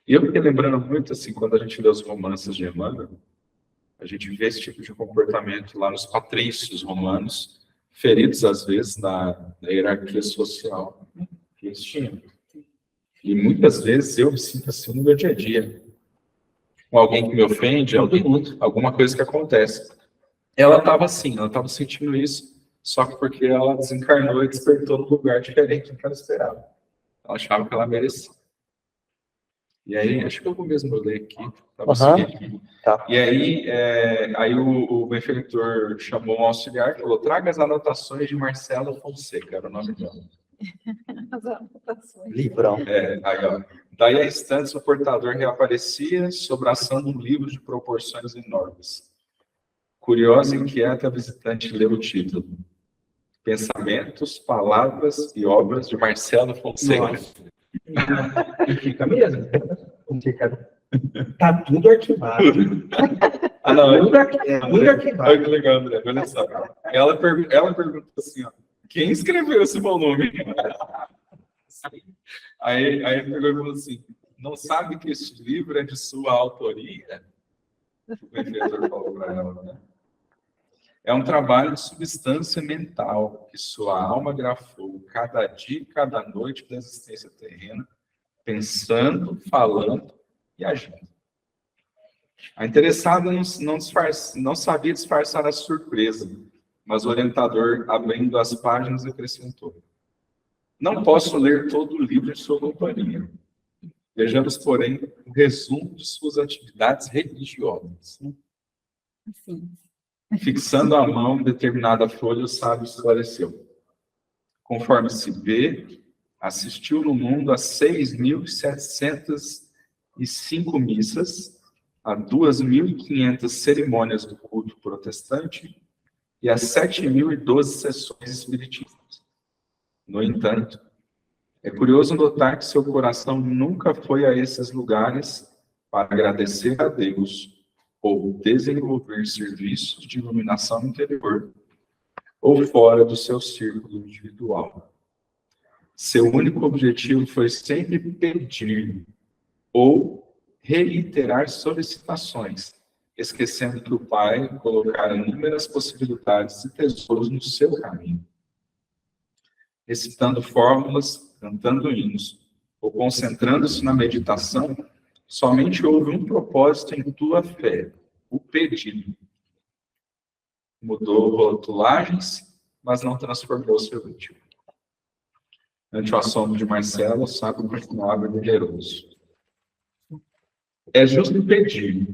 E eu fiquei lembrando muito, assim, quando a gente lê os romances de Emmanuel, a gente vê esse tipo de comportamento lá nos patrícios romanos, feridos, às vezes, na hierarquia social que eles tinham. E muitas vezes eu me sinto assim no meu dia a dia. Com alguém que me ofende, alguma coisa que acontece. Ela estava assim, ela estava sentindo isso, só que porque ela desencarnou e despertou num lugar diferente do que ela esperava. Ela achava que ela merecia. E aí, acho que eu vou mesmo ler aqui. Aqui. Tá. E aí, o benfeitor chamou um auxiliar e falou: traga as anotações de Marcela Fonseca, era o nome dela. As anotações. Livrão. Aí, ó. Daí a instantes o portador reaparecia, sobraçando um livro de proporções enormes. Curiosa e inquieta, a visitante leu o título: Pensamentos, Palavras e Obras de Marcelo Fonseca. Nossa. E fica mesmo? Tá tudo arquivado. Ah, não, Tudo arquivado. Olha que legal, André, olha só. Ela perguntou assim, ó, quem escreveu esse volume? Aí ele pegou e falou assim, não sabe que este livro é de sua autoria? O benfeitor falou para ela, né? É um trabalho de substância mental que sua alma grafou cada dia e cada noite da existência terrena, pensando, falando e agindo. A interessada não sabia disfarçar a surpresa, mas o orientador, abrindo as páginas, acrescentou: não posso ler todo o livro em sua companhia. Vejamos, porém, o resumo de suas atividades religiosas. Sim. Fixando a mão em determinada folha, o sábio esclareceu. Conforme se vê, assistiu no mundo a 6.705 missas, a 2.500 cerimônias do culto protestante e a 7.012 sessões espiritistas. No entanto, é curioso notar que seu coração nunca foi a esses lugares para agradecer a Deus ou desenvolver serviços de iluminação interior, ou fora do seu círculo individual. Seu único objetivo foi sempre pedir ou reiterar solicitações, esquecendo que o Pai colocara inúmeras possibilidades e tesouros no seu caminho. Recitando fórmulas, cantando hinos, ou concentrando-se na meditação, somente houve um propósito em tua fé, o pedido. Mudou rotulagens, mas não transformou seu útil. Ante o assombro de Marcelo, o sábio continuava generoso. É justo pedir,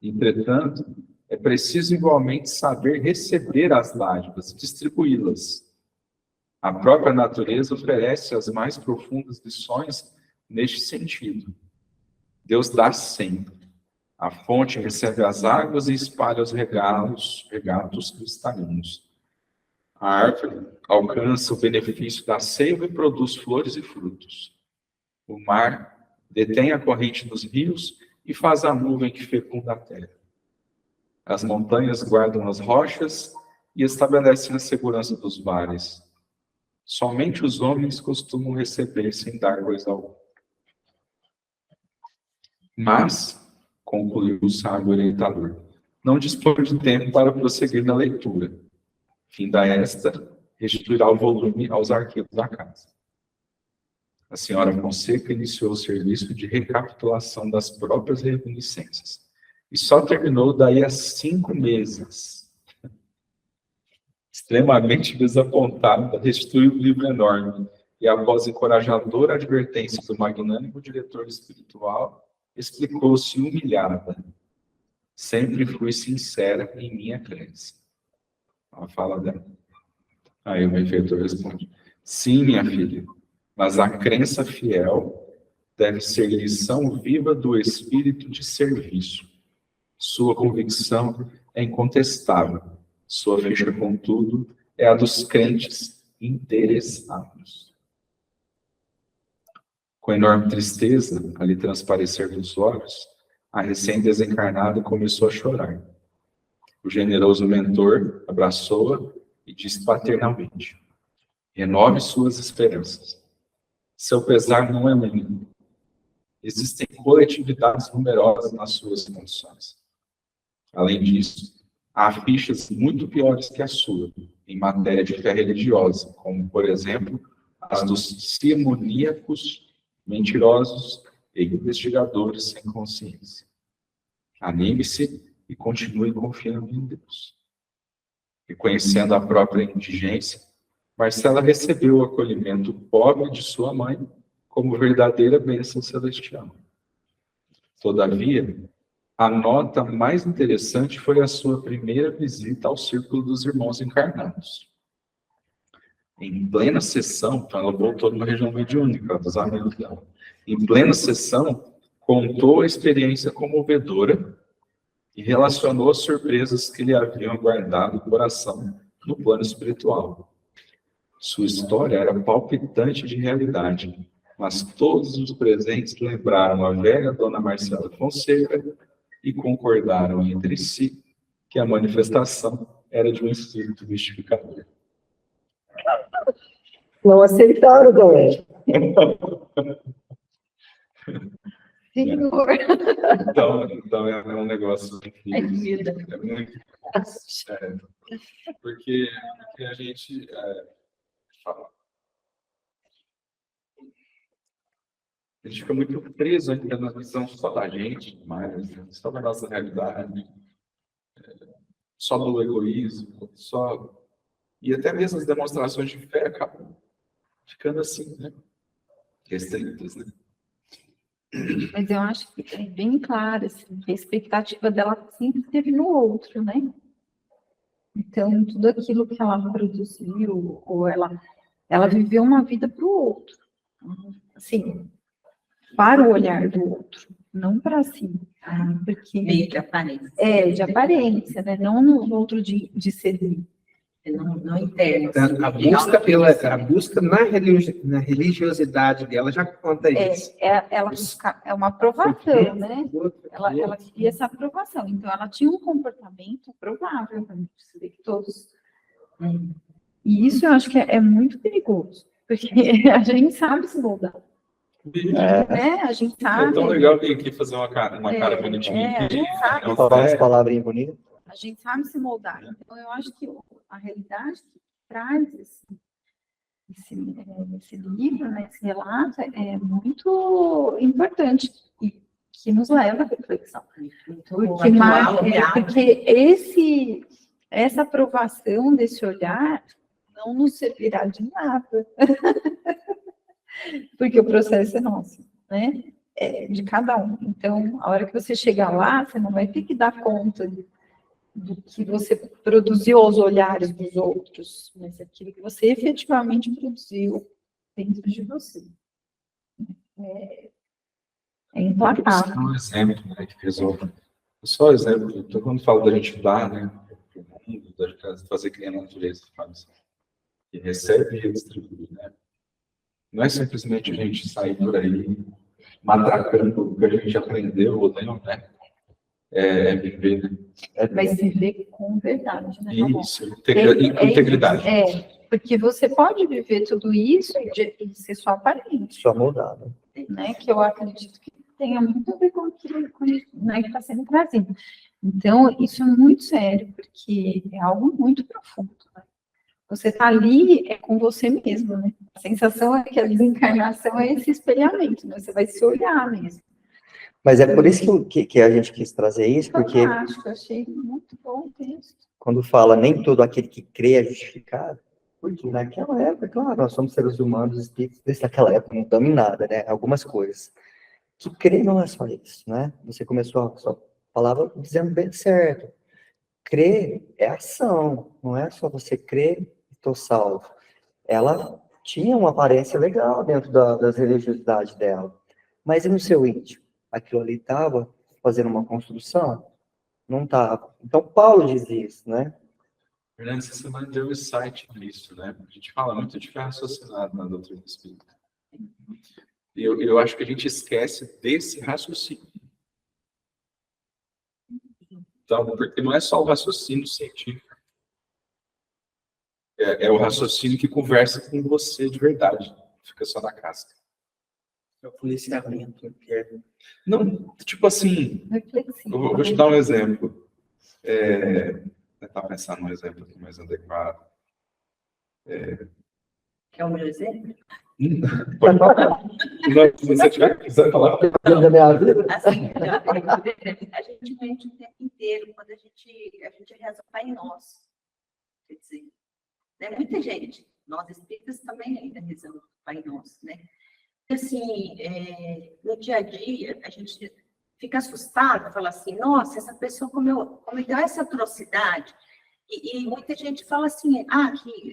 entretanto, é preciso igualmente saber receber as dádivas e distribuí-las. A própria natureza oferece as mais profundas lições neste sentido. Deus dá sempre. A fonte recebe as águas e espalha os regatos cristalinos. A árvore alcança o benefício da seiva e produz flores e frutos. O mar detém a corrente dos rios e faz a nuvem que fecunda a terra. As montanhas guardam as rochas e estabelecem a segurança dos vales. Somente os homens costumam receber sem dar coisa alguma. Mas, concluiu o sábio orientador, não dispõe de tempo para prosseguir na leitura. Finda esta, restituirá o volume aos arquivos da casa. A senhora Fonseca iniciou o serviço de recapitulação das próprias reminiscências. E só terminou daí a 5 meses. Extremamente desapontada, restituiu o livro enorme. E após encorajadora advertência do magnânimo diretor espiritual, explicou-se humilhada. Sempre fui sincera em minha crença. Ela fala dela. Aí o benfeitor responde: sim, minha filha, mas a crença fiel deve ser lição viva do espírito de serviço. Sua convicção é incontestável. Sua ficha, contudo, é a dos crentes interessados. Com enorme tristeza, a lhe transparecer dos olhos, a recém-desencarnada começou a chorar. O generoso mentor abraçou-a e disse paternalmente: renove suas esperanças. Seu pesar não é único. Existem coletividades numerosas nas suas condições. Além disso, há fichas muito piores que a sua, em matéria de fé religiosa, como, por exemplo, as dos simoníacos, mentirosos e investigadores sem consciência. Anime-se e continue confiando em Deus. Reconhecendo a própria indigência, Marcela recebeu o acolhimento pobre de sua mãe como verdadeira bênção celestial. Todavia, a nota mais interessante foi a sua primeira visita ao Círculo dos Irmãos Encarnados. Em plena sessão, então ela voltou numa região mediúnica, dos amigos dela. Em plena sessão, contou a experiência comovedora e relacionou as surpresas que lhe haviam guardado o coração no plano espiritual. Sua história era palpitante de realidade, mas todos os presentes lembraram a velha Dona Marcela Fonseca e concordaram entre si que a manifestação era de um espírito mistificador. Não aceitaram, galera. Senhor. Então é um negócio É vida. é muito porque a gente fala. A gente fica muito preso ainda na visão só da gente, mas só da nossa realidade, só do egoísmo, só... E até mesmo as demonstrações de fé acabam ficando assim, né? Restritas, né? Mas eu acho que é bem claro, assim, que a expectativa dela sempre esteve no outro, né? Então, tudo aquilo que ela produziu, ou ela viveu uma vida para o outro. Assim, para o olhar do outro, não para si. Porque Meio de aparência. de aparência, né? Não no outro de servir. Não interno. A busca na religiosidade dela já conta isso. É uma aprovação, né? Ela queria essa aprovação. Então, ela tinha um comportamento aprovável. Você vê que todos... E isso eu acho que é muito perigoso. Porque a gente sabe se moldar. Né? A gente sabe... É tão legal vir aqui fazer uma cara bonitinha. A gente sabe. Falar umas palavrinhas bonitas. A gente sabe se moldar. Então, eu acho que a realidade que traz esse livro, né, esse relato, é muito importante e que nos leva à reflexão. Porque essa aprovação desse olhar não nos servirá de nada. Porque o processo é nosso, né? É de cada um. Então, a hora que você chegar lá, você não vai ter que dar conta do que você produziu aos olhares dos outros, mas aquilo que você efetivamente produziu dentro de você. É implacável. É um exemplo, né, que resolve. Só exemplo, então, quando falo da gente dar, né, para o mundo, da gente fazer que nem a natureza faz, que recebe e redistribui, né? Não é simplesmente a gente sair por aí matracando o que a gente aprendeu ou não, né? É viver, né? Mas viver com verdade, né? Isso, com integridade. Porque você pode viver tudo isso e ser sua aparência. Só moldada. Né? Que eu acredito que tenha muito a ver com aquilo, né, que está sendo trazido. Então, isso é muito sério, porque é algo muito profundo. Né? Você está ali com você mesmo, né? A sensação é que a desencarnação é esse espelhamento, né? Você vai se olhar mesmo. Mas é por isso que a gente quis trazer isso, porque Fantástico, achei muito bom o texto. quando fala nem todo aquele que crê é justificado, porque naquela época, claro, nós somos seres humanos, espíritos, naquela época não estamos em nada, né? Algumas coisas. que crer não é só isso, né? Você começou a sua palavra dizendo bem certo. Crer é ação, não é só você crer e estou salvo. Ela tinha uma aparência legal dentro das religiosidades dela, mas e no seu íntimo? Aquilo ali estava fazendo uma construção? Não estava. Então, Paulo diz isso, né? Fernando, essa semana deu insight nisso, né? A gente fala muito de ficar raciocinado na doutrina espírita. E eu acho que a gente esquece desse raciocínio. Então, porque não é só o raciocínio científico. É o raciocínio que conversa com você de verdade. Fica só na casca. É o policiamento. Não, tipo assim, Reflexivo. eu vou te dar um exemplo. Tentar pensar num exemplo aqui mais adequado. Que é o meu exemplo. Pode falar. Se você quiser falar. Da minha vida. Assim, a gente mente o tempo inteiro quando a gente reza o Pai Nosso. Quer dizer, né? Muita gente, nós espíritas também ainda rezamos o Pai Nosso, né? Assim, no dia a dia, a gente fica assustado, fala assim, nossa, essa pessoa cometeu essa atrocidade. E muita gente fala assim,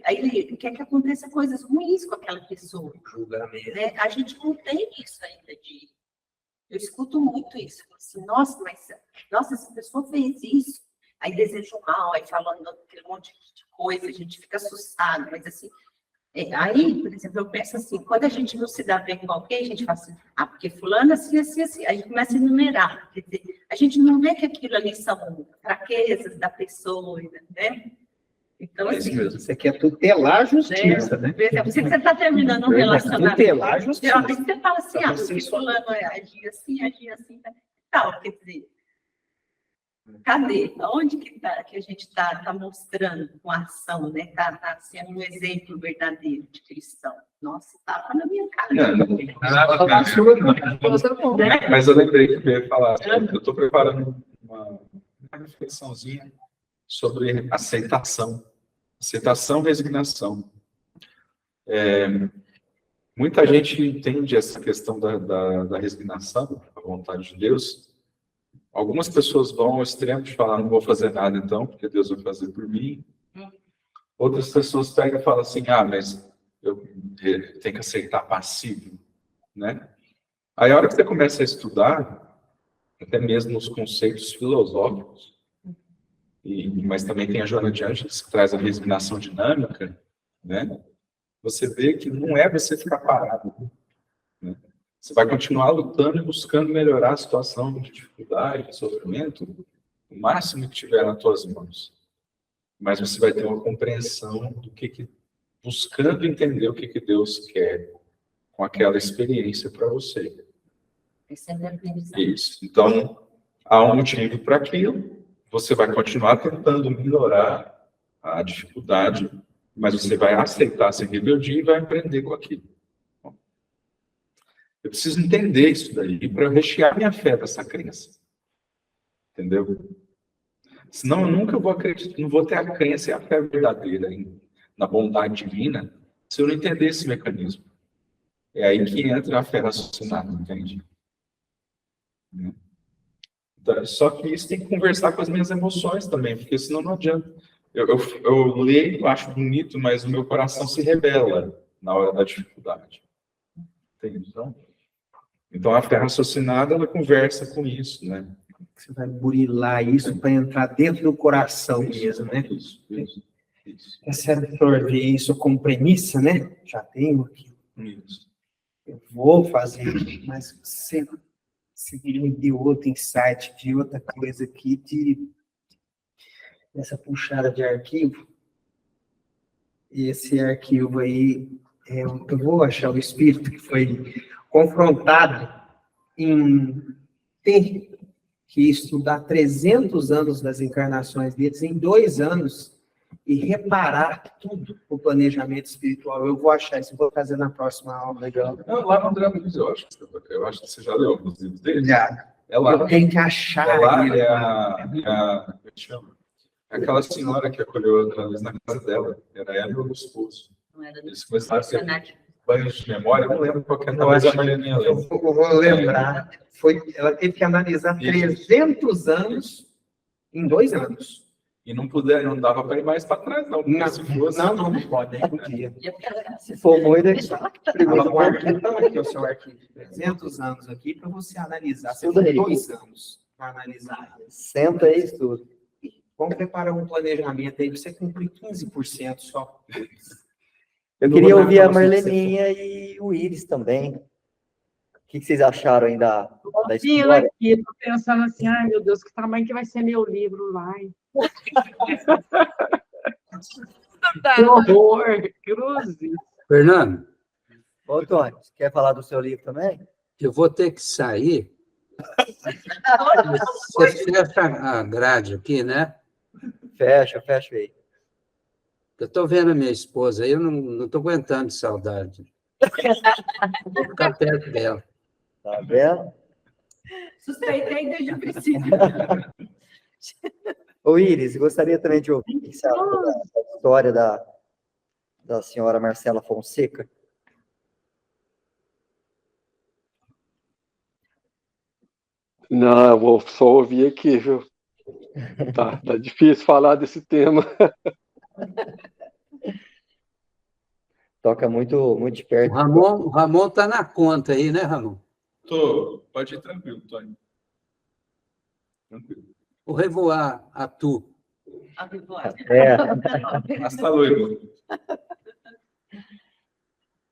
aí ele quer que aconteça coisas ruins com aquela pessoa. Julgamento. Né? A gente não tem isso ainda de... Eu escuto muito isso. Assim, nossa, essa pessoa fez isso. Aí deseja o mal, aí falando aquele monte de coisa, a gente fica assustado. Mas assim, aí, por exemplo, eu penso assim, quando a gente não se dá bem com alguém, a gente fala assim, porque fulano assim, assim, assim. Aí começa a enumerar. Quer dizer, a gente não vê que aquilo ali são fraquezas da pessoa, né? Então, É isso assim, mesmo. Você quer tutelar a justiça, né? por exemplo, se você está terminando um relacionamento, Tutelar a justiça. aí você fala assim, porque fulano agia assim, tá? Tal, quer dizer, cadê? Onde que a gente está mostrando com a ação, né? Está sendo um exemplo verdadeiro de cristão. Nossa, tapa na minha cara. Mas eu lembrei que eu ia falar. Eu estou preparando uma reflexãozinha sobre aceitação. Aceitação, resignação. Muita gente entende essa questão da resignação, a vontade de Deus. Algumas pessoas vão ao extremo de falar, não vou fazer nada então, porque Deus vai fazer por mim. Outras pessoas pegam e falam assim, mas eu tenho que aceitar passivo, né? Aí a hora que você começa a estudar, até mesmo os conceitos filosóficos, mas também tem a Joana de Ângeles, que traz a resignação dinâmica, né? Você vê que não é você ficar parado, né? Você vai continuar lutando e buscando melhorar a situação de dificuldade, de sofrimento, o máximo que tiver nas tuas mãos. Mas você vai ter uma compreensão do buscando entender o que Deus quer com aquela experiência para você. Isso. Então, há um motivo para aquilo. Você vai continuar tentando melhorar a dificuldade, mas você vai aceitar essa rebeldia e vai aprender com aquilo. Eu preciso entender isso daí para rechear minha fé dessa crença. Entendeu? Senão eu nunca vou acreditar, não vou ter a crença e a fé verdadeira na bondade divina se eu não entender esse mecanismo. É aí que entra a fé raciocinada, entende? Então, só que isso tem que conversar com as minhas emoções também, porque senão não adianta. Eu leio, acho bonito, mas o meu coração se rebela na hora da dificuldade. Entende? Então a fé raciocinada, ela conversa com isso, né? Você vai burilar isso para entrar dentro do coração mesmo, né? Isso. Você absorver isso como premissa, né? Já tenho aqui. Isso. Eu vou fazer, mas você me deu outro insight, de outra coisa aqui, dessa puxada de arquivo. E esse arquivo aí, eu vou achar o espírito que foi confrontado em ter que estudar 300 anos das encarnações deles em 2 anos e reparar tudo o planejamento espiritual. Eu vou achar isso, vou fazer na próxima aula. Legal. Não, lá no André Luiz, eu acho que você já leu os livros dele. Já. É lá. Eu tenho que achar. Aquela senhora que acolheu a André Luiz na casa dela. Era ela e o esposo. Não era Eles começaram a ser banhos de memória, eu não lembro qual que é, Eu talvez a acho Marleninha Eu lembre. vou lembrar. Ela teve que analisar 300 anos em 2 anos. E não dava para ir mais para trás, não. Porque se fosse. Não pode, nem podia. Se for muito, O arquivo está aqui, o seu arquivo. 300 anos aqui para você analisar. Você Estuda tem aí. 2 anos para analisar. senta aí, estuda. Vamos preparar um planejamento aí para você cumprir 15% só. Eu Não queria vou dar ouvir a pra você que você Marleninha e o Iris também. O que vocês acharam aí da Ouvindo história? aqui, tô pensando assim, ai meu Deus, que tamanho que vai ser meu livro lá, hein? Que horror, cruzes. Fernando, Ô, Tony, você quer falar do seu livro também? eu vou ter que sair. Você fecha a grade aqui, né? Fecha aí. Eu estou vendo a minha esposa aí, eu não estou aguentando de saudade. Vou ficar perto dela. Tá vendo? Suspeitei desde o princípio. Ô, Iris, gostaria também de ouvir o que você acha da história da senhora Marcela Fonseca. Não, eu vou só ouvir aqui, viu? Tá difícil falar desse tema. Toca muito, muito de O perto. Ramon está na conta aí, né, Ramon? Pode ir tranquilo, Tony. Tranquilo. O revoar a tu. Hasta luego.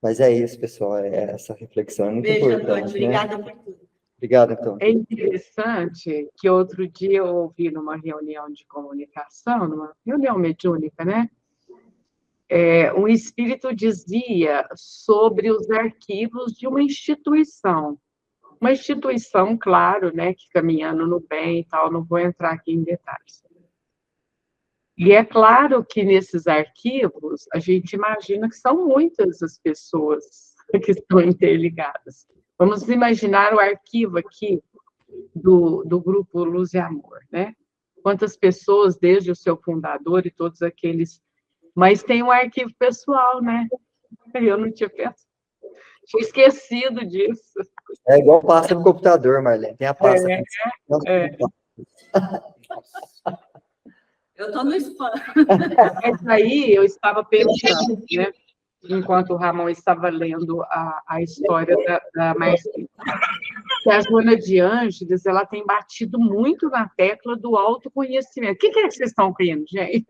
Mas é isso, pessoal. Essa reflexão é muito Beijo, importante. Antônio. Obrigada por tudo. Obrigado, então. É interessante que outro dia eu ouvi numa reunião de comunicação, numa reunião mediúnica, né? Um espírito dizia sobre os arquivos de uma instituição, claro, né, que caminhando no bem e tal, não vou entrar aqui em detalhes. E é claro que nesses arquivos, a gente imagina que são muitas as pessoas que estão interligadas. Vamos imaginar o arquivo aqui do grupo Luz e Amor, né? Quantas pessoas, desde o seu fundador e todos aqueles... Mas tem um arquivo pessoal, né? Eu não tinha pensado. Tinha esquecido disso. É igual pasta no computador, Marlene. Tem a pasta. Eu estou no spam. Mas aí eu estava pensando, né? Enquanto o Ramon estava lendo a história da Marcela, que a Joana de Ângeles, ela tem batido muito na tecla do autoconhecimento. O que é que vocês estão rindo, gente?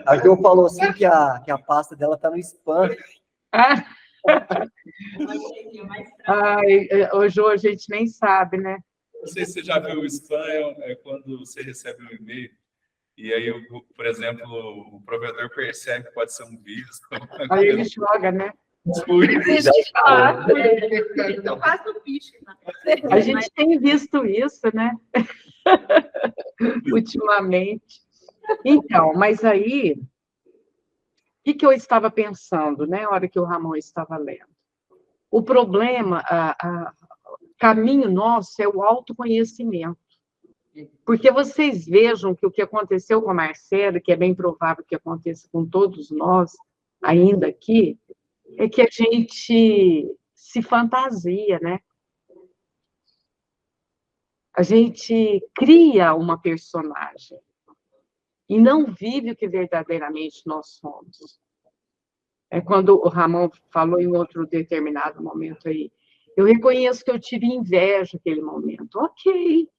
A Jo falou assim que a pasta dela está no spam. Hoje a gente nem sabe, né? Não sei se você já viu o spam, é quando você recebe um e-mail e aí, por exemplo, o provedor percebe que pode ser um vírus. Aí ele joga, né? Então faz o bicho. A gente tem visto isso, né? Ultimamente. Então, mas aí, o que eu estava pensando, né, na hora que o Ramon estava lendo? O problema, caminho nosso é o autoconhecimento. Porque vocês vejam que o que aconteceu com a Marcela, que é bem provável que aconteça com todos nós, ainda aqui, é que a gente se fantasia, né? A gente cria uma personagem e não vive o que verdadeiramente nós somos. É quando o Ramon falou em outro determinado momento aí, eu reconheço que eu tive inveja naquele momento. Ok.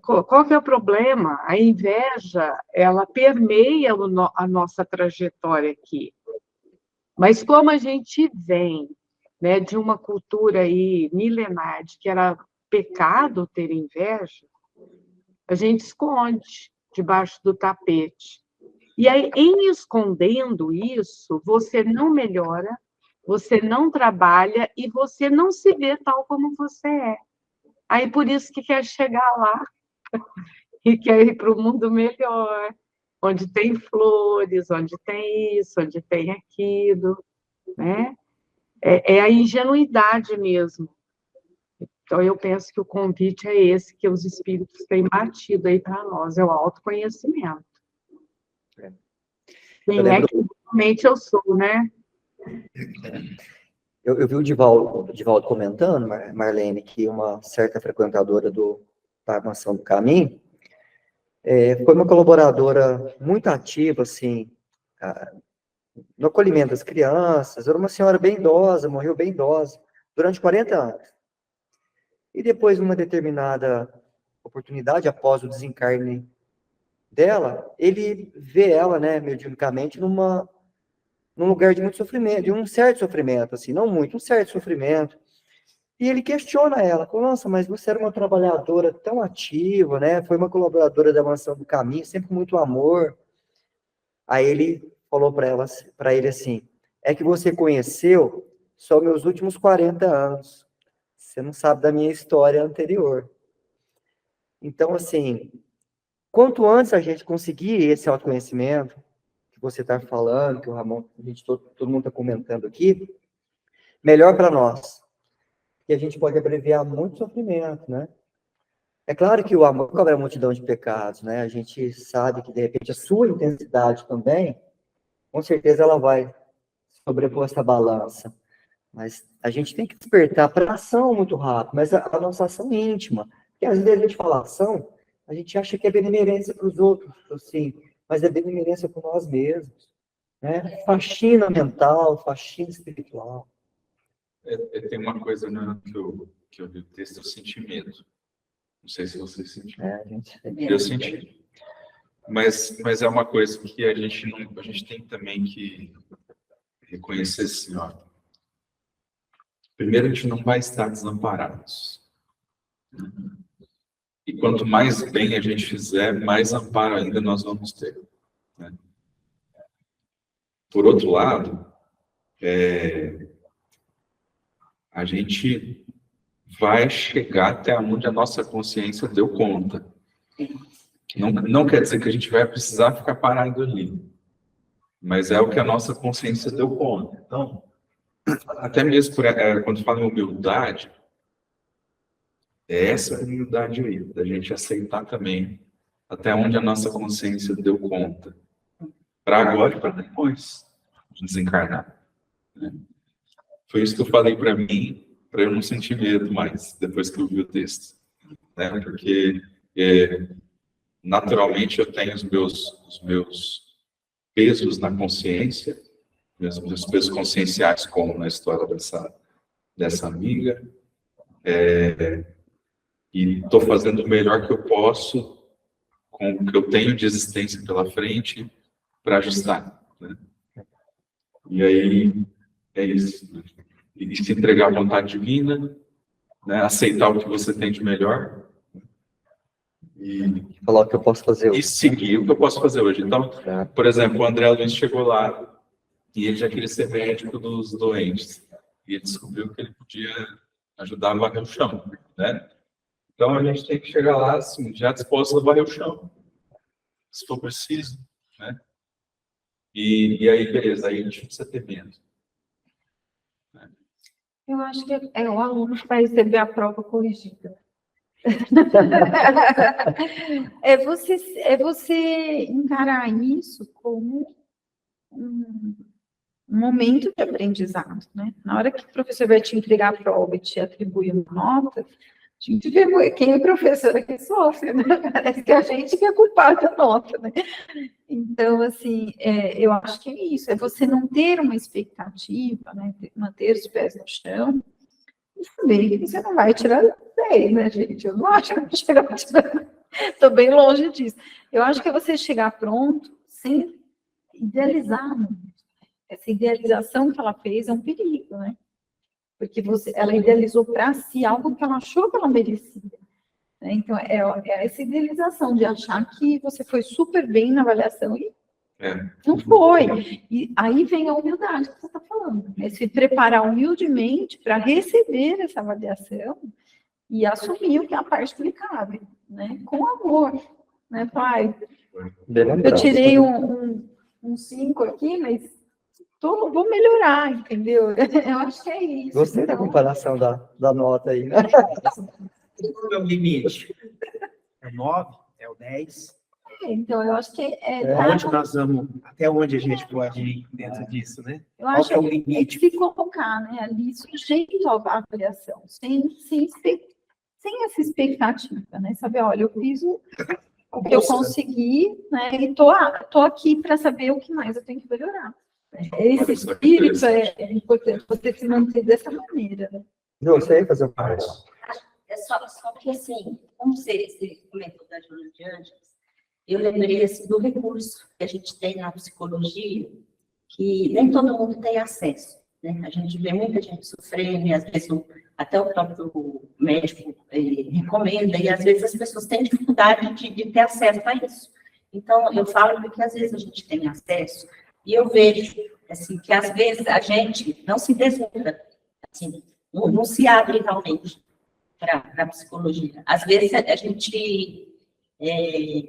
Qual que é o problema? A inveja, ela permeia a nossa trajetória aqui. Mas como a gente vem, né, de uma cultura aí milenar de que era pecado ter inveja, a gente esconde debaixo do tapete. E aí, em escondendo isso, você não melhora, você não trabalha e você não se vê tal como você é. Aí, por isso que quer chegar lá e quer ir para o mundo melhor, onde tem flores, onde tem isso, onde tem aquilo, né? É a ingenuidade mesmo. Então, eu penso que o convite é esse que os espíritos têm batido aí para nós, é o autoconhecimento. Quem é que realmente eu sou, né? Eu vi o Divaldo comentando, Marlene, que uma certa frequentadora da Mansão do Caminho foi uma colaboradora muito ativa, assim, no acolhimento das crianças. Era uma senhora bem idosa, morreu bem idosa, durante 40 anos. E depois, numa determinada oportunidade, após o desencarne dela, ele vê ela, né, mediunicamente, num lugar de muito sofrimento, de um certo sofrimento, assim, não muito, um certo sofrimento. E ele questiona ela, falou, nossa, mas você era uma trabalhadora tão ativa, né? Foi uma colaboradora da Mansão do Caminho, sempre com muito amor. Aí ele falou para ele assim, é que você conheceu só meus últimos 40 anos. Você não sabe da minha história anterior. Então, assim, quanto antes a gente conseguir esse autoconhecimento, que você está falando, que o Ramon, todo mundo está comentando aqui, melhor para nós. E a gente pode abreviar muito sofrimento, né? É claro que o amor cobre a multidão de pecados, né? A gente sabe que, de repente, a sua intensidade também, com certeza ela vai sobrepor essa balança. Mas a gente tem que despertar para a ação muito rápido, mas a nossa ação íntima. Porque às vezes a gente fala ação, a gente acha que é benemerência para os outros, assim, mas é benemerência para nós mesmos. Né? Faxina mental, faxina espiritual. Tem uma coisa, né, que eu vi o texto, eu senti medo. Não sei se vocês sentiram. Eu senti. Mas é uma coisa que a gente tem também que reconhecer assim, ó. Primeiro, a gente não vai estar desamparados. E quanto mais bem a gente fizer, mais amparo ainda nós vamos ter. Né? Por outro lado, a gente vai chegar até onde a nossa consciência deu conta. Não quer dizer que a gente vai precisar ficar parado ali, mas é o que a nossa consciência deu conta. Então, até mesmo quando fala em humildade, é essa humildade aí, da gente aceitar também até onde a nossa consciência deu conta, para agora e para depois de desencarnar. Né? Foi isso que eu falei para mim, para eu não sentir medo mais, depois que eu vi o texto. Né? Porque, naturalmente, eu tenho os meus pesos na consciência, meus pesos conscienciais, como na história dessa amiga, e estou fazendo o melhor que eu posso com o que eu tenho de existência pela frente para ajustar. Né? E aí, é isso. Né? E se entregar à vontade divina, né? Aceitar o que você tem de melhor. E falar o que eu posso fazer hoje. E seguir o que eu posso fazer hoje. Então, por exemplo, o André Luiz chegou lá e ele já queria ser médico dos doentes. E ele descobriu que ele podia ajudar a varrer o chão. Né? Então, a gente tem que chegar lá, assim, já disposto a varrer o chão. Se for preciso. Né? E aí, beleza, aí a gente precisa ter medo. Eu acho que é o aluno que vai receber a prova corrigida. É você encarar isso como um momento de aprendizado, né? Na hora que o professor vai te entregar a prova e te atribuir uma nota, a gente vê quem é professora que sofre, né? Parece que a gente que é culpado da nota, né? Então, assim, eu acho que é isso, é você não ter uma expectativa, né? Manter os pés no chão, e saber que você não vai tirar 10, né, gente? Eu não acho que vai chegar tirando. Estou bem longe disso. Eu acho que é você chegar pronto, sem idealizar. Né? Essa idealização que ela fez é um perigo, né? Porque ela idealizou para si algo que ela achou que ela merecia. Né? Então, é essa idealização de achar que você foi super bem na avaliação e não foi. E aí vem a humildade que você está falando. Né? Se preparar humildemente para receber essa avaliação e assumir o que é a parte que lhe cabe, né? Com amor. Né? Pai, eu tirei um 5 aqui, mas vou melhorar, entendeu? Eu acho que é isso. Gostei da comparação da nota aí, né? É o limite. É o 9, é o 10. Então, eu acho que Onde nós vamos, até onde a gente pode ir dentro disso, né? eu Qual acho que é o que limite? se colocar, né, ali sujeito à avaliação, sem essa expectativa, né? Saber, olha, eu fiz o que eu consegui, né? E tô aqui para saber o que mais eu tenho que melhorar. Esse espírito é importante você se manter dessa maneira, né? Você ia fazer uma Só que, assim, como você comentou da Joana de Ângeles, eu lembrei assim, do recurso que a gente tem na psicologia, que nem todo mundo tem acesso, né? A gente vê muita gente sofrendo, e às vezes até o próprio médico recomenda, e às vezes as pessoas têm dificuldade de ter acesso a isso. Então, eu falo porque às vezes a gente tem acesso, e eu vejo assim, que às vezes a gente não se desnuda, assim, não se abre realmente para a psicologia. Às vezes a gente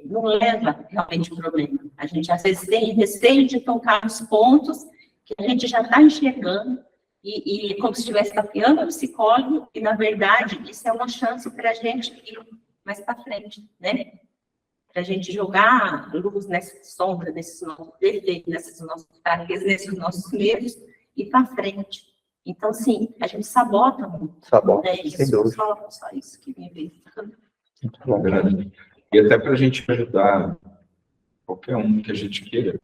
não leva realmente o problema. A gente, às vezes, tem receio de tocar nos pontos que a gente já está enxergando, e como se estivesse tapeando o psicólogo, e, na verdade, isso é uma chance para a gente ir mais para frente, né? Para a gente jogar luz nessa sombra, nesses nossos defeitos, nessas nossas fraquezas, nesses nossos medos, e para frente. Então, sim, a gente sabota muito. Sabota, Isso, sem dúvida. só isso que me veio. Muito bom. E até para a gente ajudar qualquer um que a gente queira.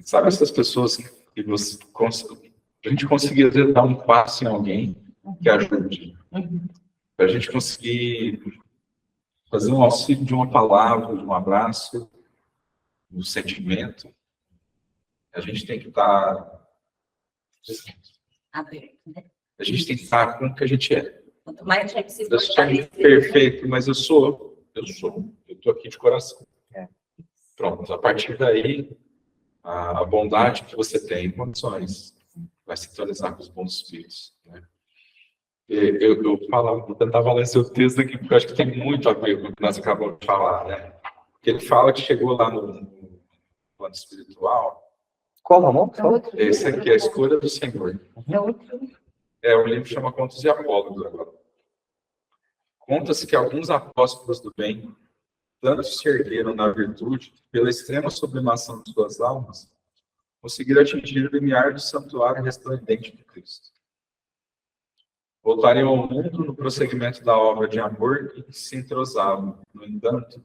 Sabe essas pessoas que você, a gente conseguir dar um passo em alguém que ajude. Para a gente conseguir fazer um auxílio de uma palavra, de um abraço, um sentimento, a gente tem que estar Aberto, né? a gente tem que estar com o que a gente é. Quanto mais a gente se Eu sou fortalecer, perfeito, mas eu estou aqui de coração. Pronto, a partir daí, a bondade que você tem em condições vai sintonizar com os bons espíritos. Né? Vou tentar falar esse texto aqui, porque eu acho que tem muito a ver com o que nós acabamos de falar. Né? Porque ele fala que chegou lá no plano espiritual. Qual, Ramon? Esse aqui é a escolha do Senhor. O livro chama Contos de Apólogos agora. Conta-se que alguns apóstolos do bem tanto se ergueram na virtude, pela extrema sublimação de suas almas, conseguiram atingir o limiar do santuário resplendente de Cristo. Voltariam ao mundo no prosseguimento da obra de amor em que se entrosavam. No entanto,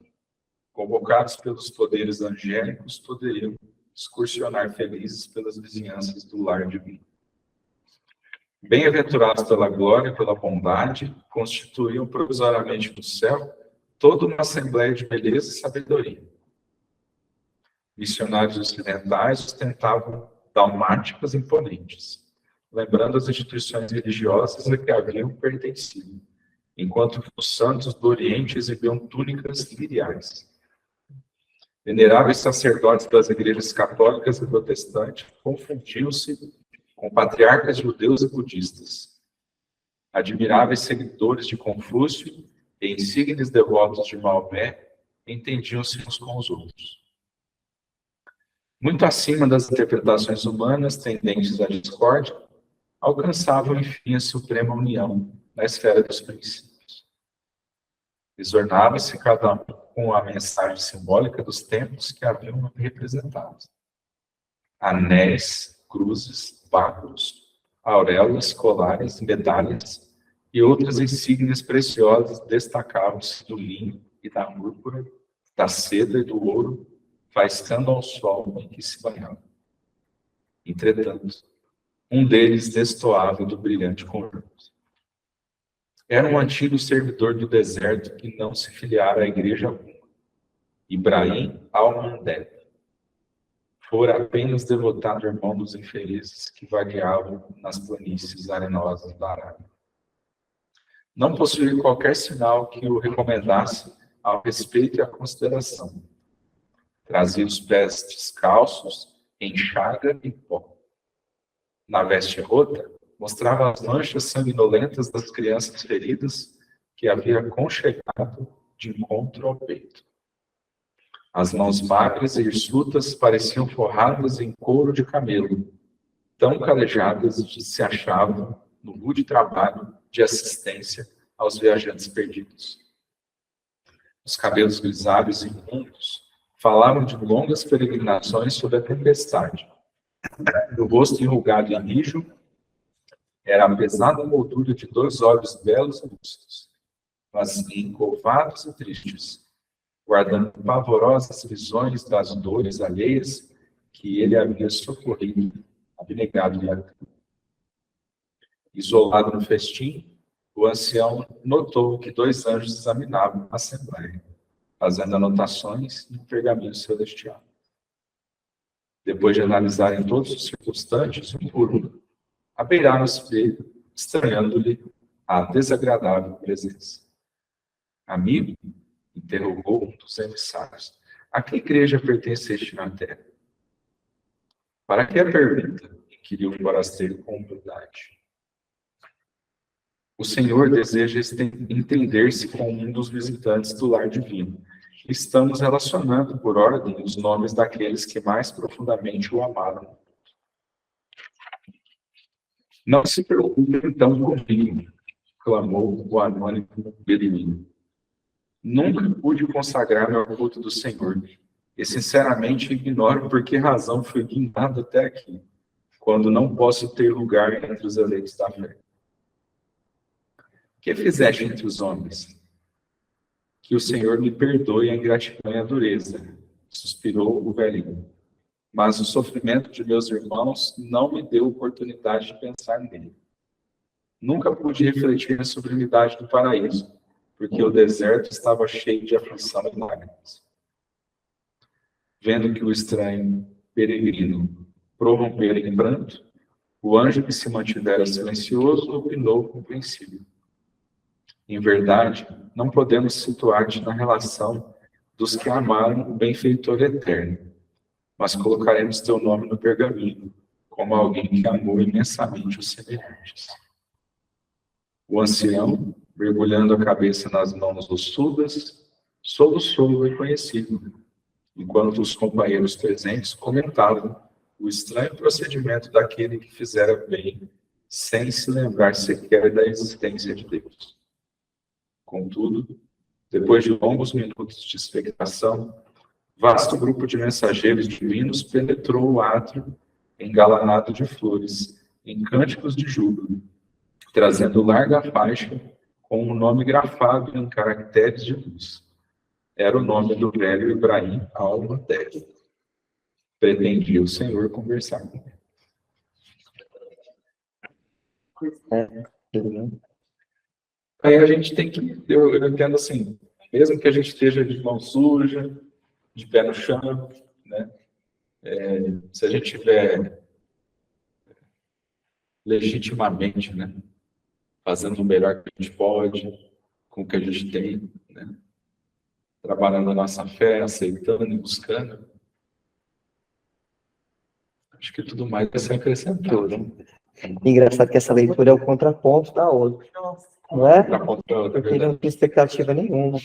convocados pelos poderes angélicos, poderiam excursionar felizes pelas vizinhanças do lar divino. Bem-aventurados pela glória e pela bondade, constituíam provisoriamente no céu toda uma assembleia de beleza e sabedoria. Missionários ocidentais ostentavam dalmáticas imponentes, lembrando as instituições religiosas a que haviam pertencido, enquanto os santos do Oriente exibiam túnicas liriais. Veneráveis sacerdotes das igrejas católicas e protestantes confundiam-se com patriarcas judeus e budistas. Admiráveis seguidores de Confúcio e insígnios devotos de Maomé entendiam-se uns com os outros. Muito acima das interpretações humanas tendentes à discórdia, alcançavam, enfim, a suprema união na esfera dos princípios. Exornava-se cada um com a mensagem simbólica dos tempos que haviam representados. Anéis, cruzes, báculos, auréolas, colares, medalhas e outras insígnias preciosas destacavam-se do linho e da púrpura, da seda e do ouro, faiscando ao sol em que se banhava. Entretanto, um deles destoava do brilhante conjunto. Era um antigo servidor do deserto que não se filiara à igreja alguma, Ibrahim al-Mandeb. Fora apenas devotado irmão dos infelizes que vagueavam nas planícies arenosas da Arábia. Não possuía qualquer sinal que o recomendasse ao respeito e à consideração. Trazia os pés descalços, em chaga e pó. Na veste rota, mostrava as manchas sanguinolentas das crianças feridas que havia conchegado de encontro ao peito. As mãos magras e hirsutas pareciam forradas em couro de camelo, tão calejadas se achavam no rude trabalho de assistência aos viajantes perdidos. Os cabelos grisalhos e imundos Falavam de longas peregrinações sob a tempestade. No rosto enrugado e rijo, era a pesada moldura de 2 olhos belos e lúcidos, mas encurvados e tristes, guardando pavorosas visões das dores alheias que ele havia socorrido, abnegado e atento. Isolado no festim, o ancião notou que 2 anjos examinavam a assembleia, fazendo anotações no pergaminho celestial. Depois de analisarem todos os circunstantes, um por um, abeiraram o espelho, estranhando-lhe a desagradável presença. Amigo, interrogou um dos emissários, a que igreja pertenceste na terra? Para que a pergunta? Inquiriu o forasteiro com humildade. O Senhor deseja entender-se com um dos visitantes do lar divino. Estamos relacionando por ordem os nomes daqueles que mais profundamente o amaram. Não se preocupe então comigo, clamou o anônimo beduíno. Nunca pude consagrar-me ao culto do Senhor, e sinceramente ignoro por que razão fui guindado até aqui, quando não posso ter lugar entre os eleitos da fé. Que fizeste entre os homens? Que o Senhor me perdoe a ingratidão e a dureza, suspirou o velhinho. Mas o sofrimento de meus irmãos não me deu oportunidade de pensar nele. Nunca pude refletir na sublimidade do paraíso, porque o deserto estava cheio de aflição e lágrimas. Vendo que o estranho peregrino prorrompera em pranto, o anjo que se mantivera silencioso opinou compreensível. Em verdade, não podemos situar-te na relação dos que amaram o benfeitor eterno, mas colocaremos teu nome no pergaminho, como alguém que amou imensamente os semelhantes. O ancião, mergulhando a cabeça nas mãos ossudas, soluçou o reconhecido, enquanto os companheiros presentes comentavam o estranho procedimento daquele que fizera bem, sem se lembrar sequer da existência de Deus. Contudo, depois de longos minutos de expectação, vasto grupo de mensageiros divinos penetrou o átrio engalanado de flores, em cânticos de júbilo, trazendo larga faixa com um nome grafado em caracteres de luz. Era o nome do velho Ibrahim al-Mutev. Pretendia o Senhor conversar com ele. Aí a gente tem que, eu entendo assim, mesmo que a gente esteja de mão suja, de pé no chão, né? Se a gente tiver legitimamente, né, fazendo o melhor que a gente pode, com o que a gente tem, né, trabalhando a nossa fé, aceitando e buscando, acho que tudo mais vai ser acrescentado. Engraçado que essa leitura é o contraponto da outra. Não é? Porque ele não tinha expectativa nenhuma.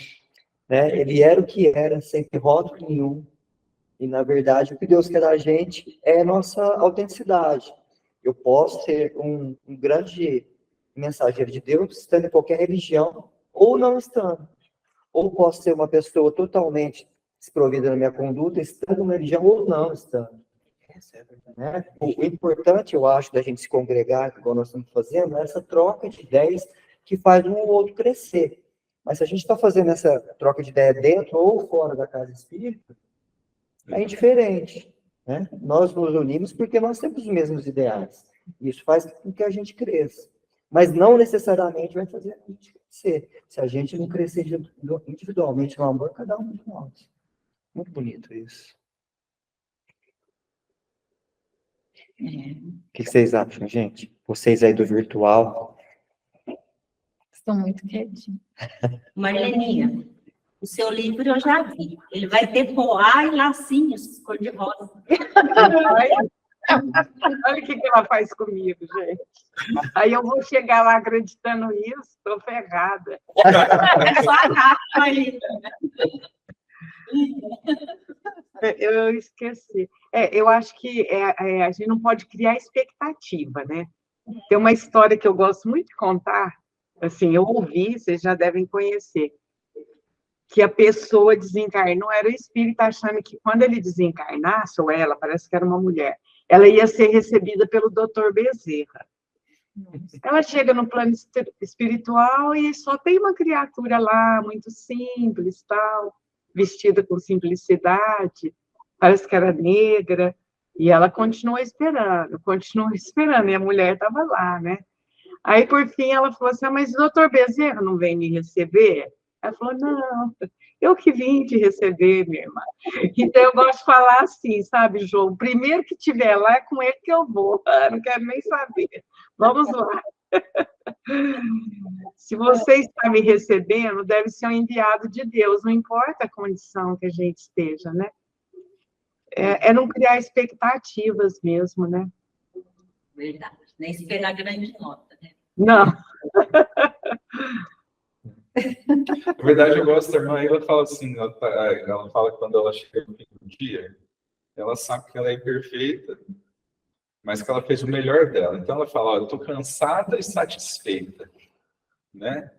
Né? Ele era o que era, sem ter rótulo nenhum. E, na verdade, o que Deus quer da gente é a nossa autenticidade. Eu posso ser um grande mensageiro de Deus, estando em qualquer religião, ou não estando. Ou posso ser uma pessoa totalmente desprovida na minha conduta, estando numa religião ou não estando. Né? O importante, eu acho, da gente se congregar, igual nós estamos fazendo, é essa troca de ideias que faz um ou outro crescer. Mas se a gente está fazendo essa troca de ideia dentro ou fora da casa espírita, é indiferente. Né? Nós nos unimos porque nós temos os mesmos ideais. Isso faz com que a gente cresça. Mas não necessariamente vai fazer a gente crescer. Se a gente não crescer individualmente no amor, cada um de nós. Muito bonito isso. O que vocês acham, gente? Vocês aí do virtual. Estão muito quietinhos. Marleninha, o seu livro eu já vi. Ele vai ter poá e lacinhos cor-de-rosa. Olha o que ela faz comigo, gente. Aí eu vou chegar lá acreditando isso, estou ferrada. É só a capa aí. Eu esqueci. Eu acho que a gente não pode criar expectativa, né? Tem uma história que eu gosto muito de contar, assim, eu ouvi, vocês já devem conhecer. que a pessoa desencarnou, era o espírito achando que quando ele desencarnasse, ou ela, parece que era uma mulher, ela ia ser recebida pelo Dr. Bezerra. Ela chega no plano espiritual e só tem uma criatura lá, muito simples, tal, vestida com simplicidade, parece que era negra, e ela continuou esperando, e a mulher estava lá, né? Aí, por fim, ela falou assim, mas o doutor Bezerra não vem me receber? Ela falou, não, eu que vim te receber, minha irmã. Então, eu gosto de falar assim, sabe, João? O primeiro que tiver lá, é com ele que eu vou. Não quero nem saber. Vamos lá. Se você está me recebendo, deve ser um enviado de Deus, não importa a condição que a gente esteja, né? É não criar expectativas mesmo, né? Verdade. Nem esperar grande nota, né? Não. Na verdade, eu gosto da irmã, ela fala assim, ela fala que quando ela chega no fim do dia, ela sabe que ela é imperfeita, mas que ela fez o melhor dela. Então ela fala, eu estou cansada e satisfeita, né?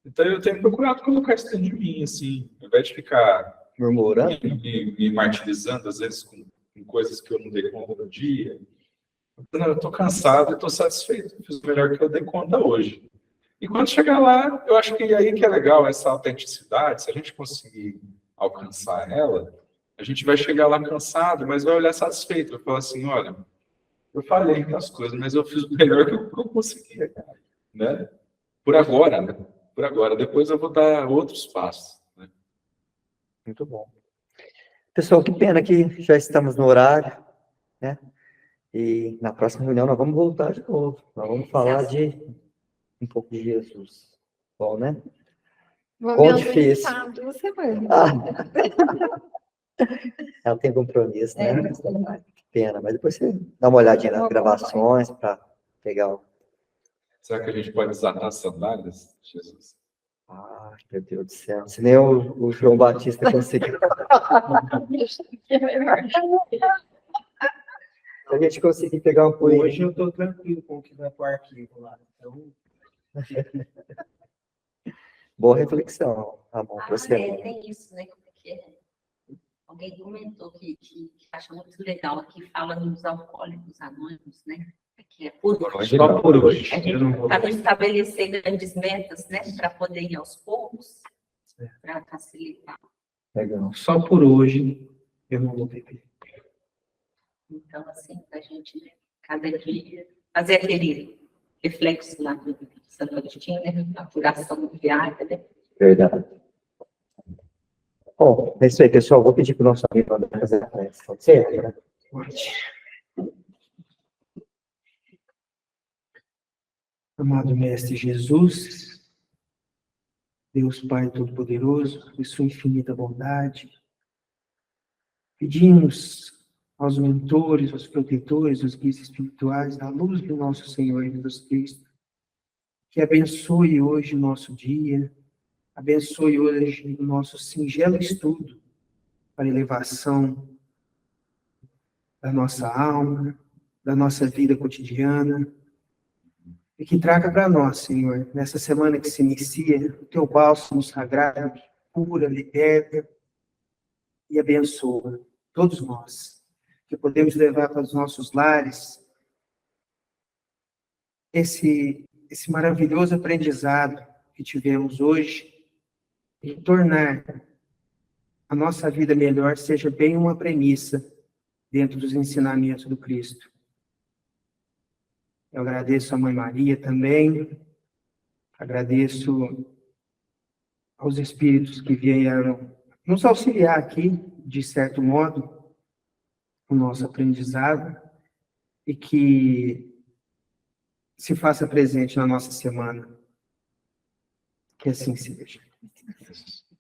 Então eu tenho procurado colocar isso dentro de mim, assim, ao invés de ficar Murmurando. me martirizando, às vezes, com coisas que eu não dei conta no dia. Não, eu estou cansado e estou satisfeito, eu fiz o melhor que eu dei conta hoje. E quando chegar lá, eu acho que aí que é legal essa autenticidade, se a gente conseguir alcançar ela, a gente vai chegar lá cansado, mas vai olhar satisfeito, vai falar assim, olha, eu falei as coisas, mas eu fiz o melhor que eu consegui, né? Por agora, né? Por agora. Depois eu vou dar outros passos, né? Muito bom. Pessoal, que pena que já estamos no horário, né? E na próxima reunião nós vamos voltar de novo. Nós vamos falar de um pouco de Jesus. Bom, né? Vou Bom, me difícil. aumentar 2 semanas. Ela tem compromisso, né? Que pena, mas depois você dá uma olhadinha nas gravações para pegar o... Será que a gente pode desatar as sandálias, Jesus? Ah, meu Deus do céu. Se nem o João Batista conseguiu. Se a gente conseguir pegar um poeira. Hoje eu estou tranquilo com o que vai para o arquivo lá. Então, Boa reflexão, Ramon, para você. Tem isso, né? Porque alguém comentou que acha muito legal, que fala dos alcoólicos anônimos, né? Que é por hoje. só por hoje. A Eu não vou... gente está estabelecer grandes metas, né? Para poder ir aos poucos, para facilitar. Legal. Só por hoje eu não vou beber. Então, assim, a gente, né, cada dia, fazer aquele reflexo lá do Santo Agostinho, né? A apuração diária, né? Verdade. Bom, é isso aí, pessoal. Vou pedir para o nosso amigo André fazer a prece. Pode ser? Pode. Amado Mestre Jesus, Deus Pai Todo-Poderoso, de sua infinita bondade, pedimos aos mentores, aos protetores, aos guias espirituais, da luz do nosso Senhor Jesus Cristo, que abençoe hoje o nosso dia, abençoe hoje o nosso singelo estudo para a elevação da nossa alma, da nossa vida cotidiana, e que traga para nós, Senhor, nessa semana que se inicia, o teu bálsamo sagrado, cura, liberta e abençoa todos nós, que podemos levar para os nossos lares esse maravilhoso aprendizado que tivemos hoje e tornar a nossa vida melhor seja bem uma premissa dentro dos ensinamentos do Cristo. Eu agradeço a Mãe Maria também, agradeço aos espíritos que vieram nos auxiliar aqui, de certo modo, o nosso aprendizado, e que se faça presente na nossa semana. Que assim seja.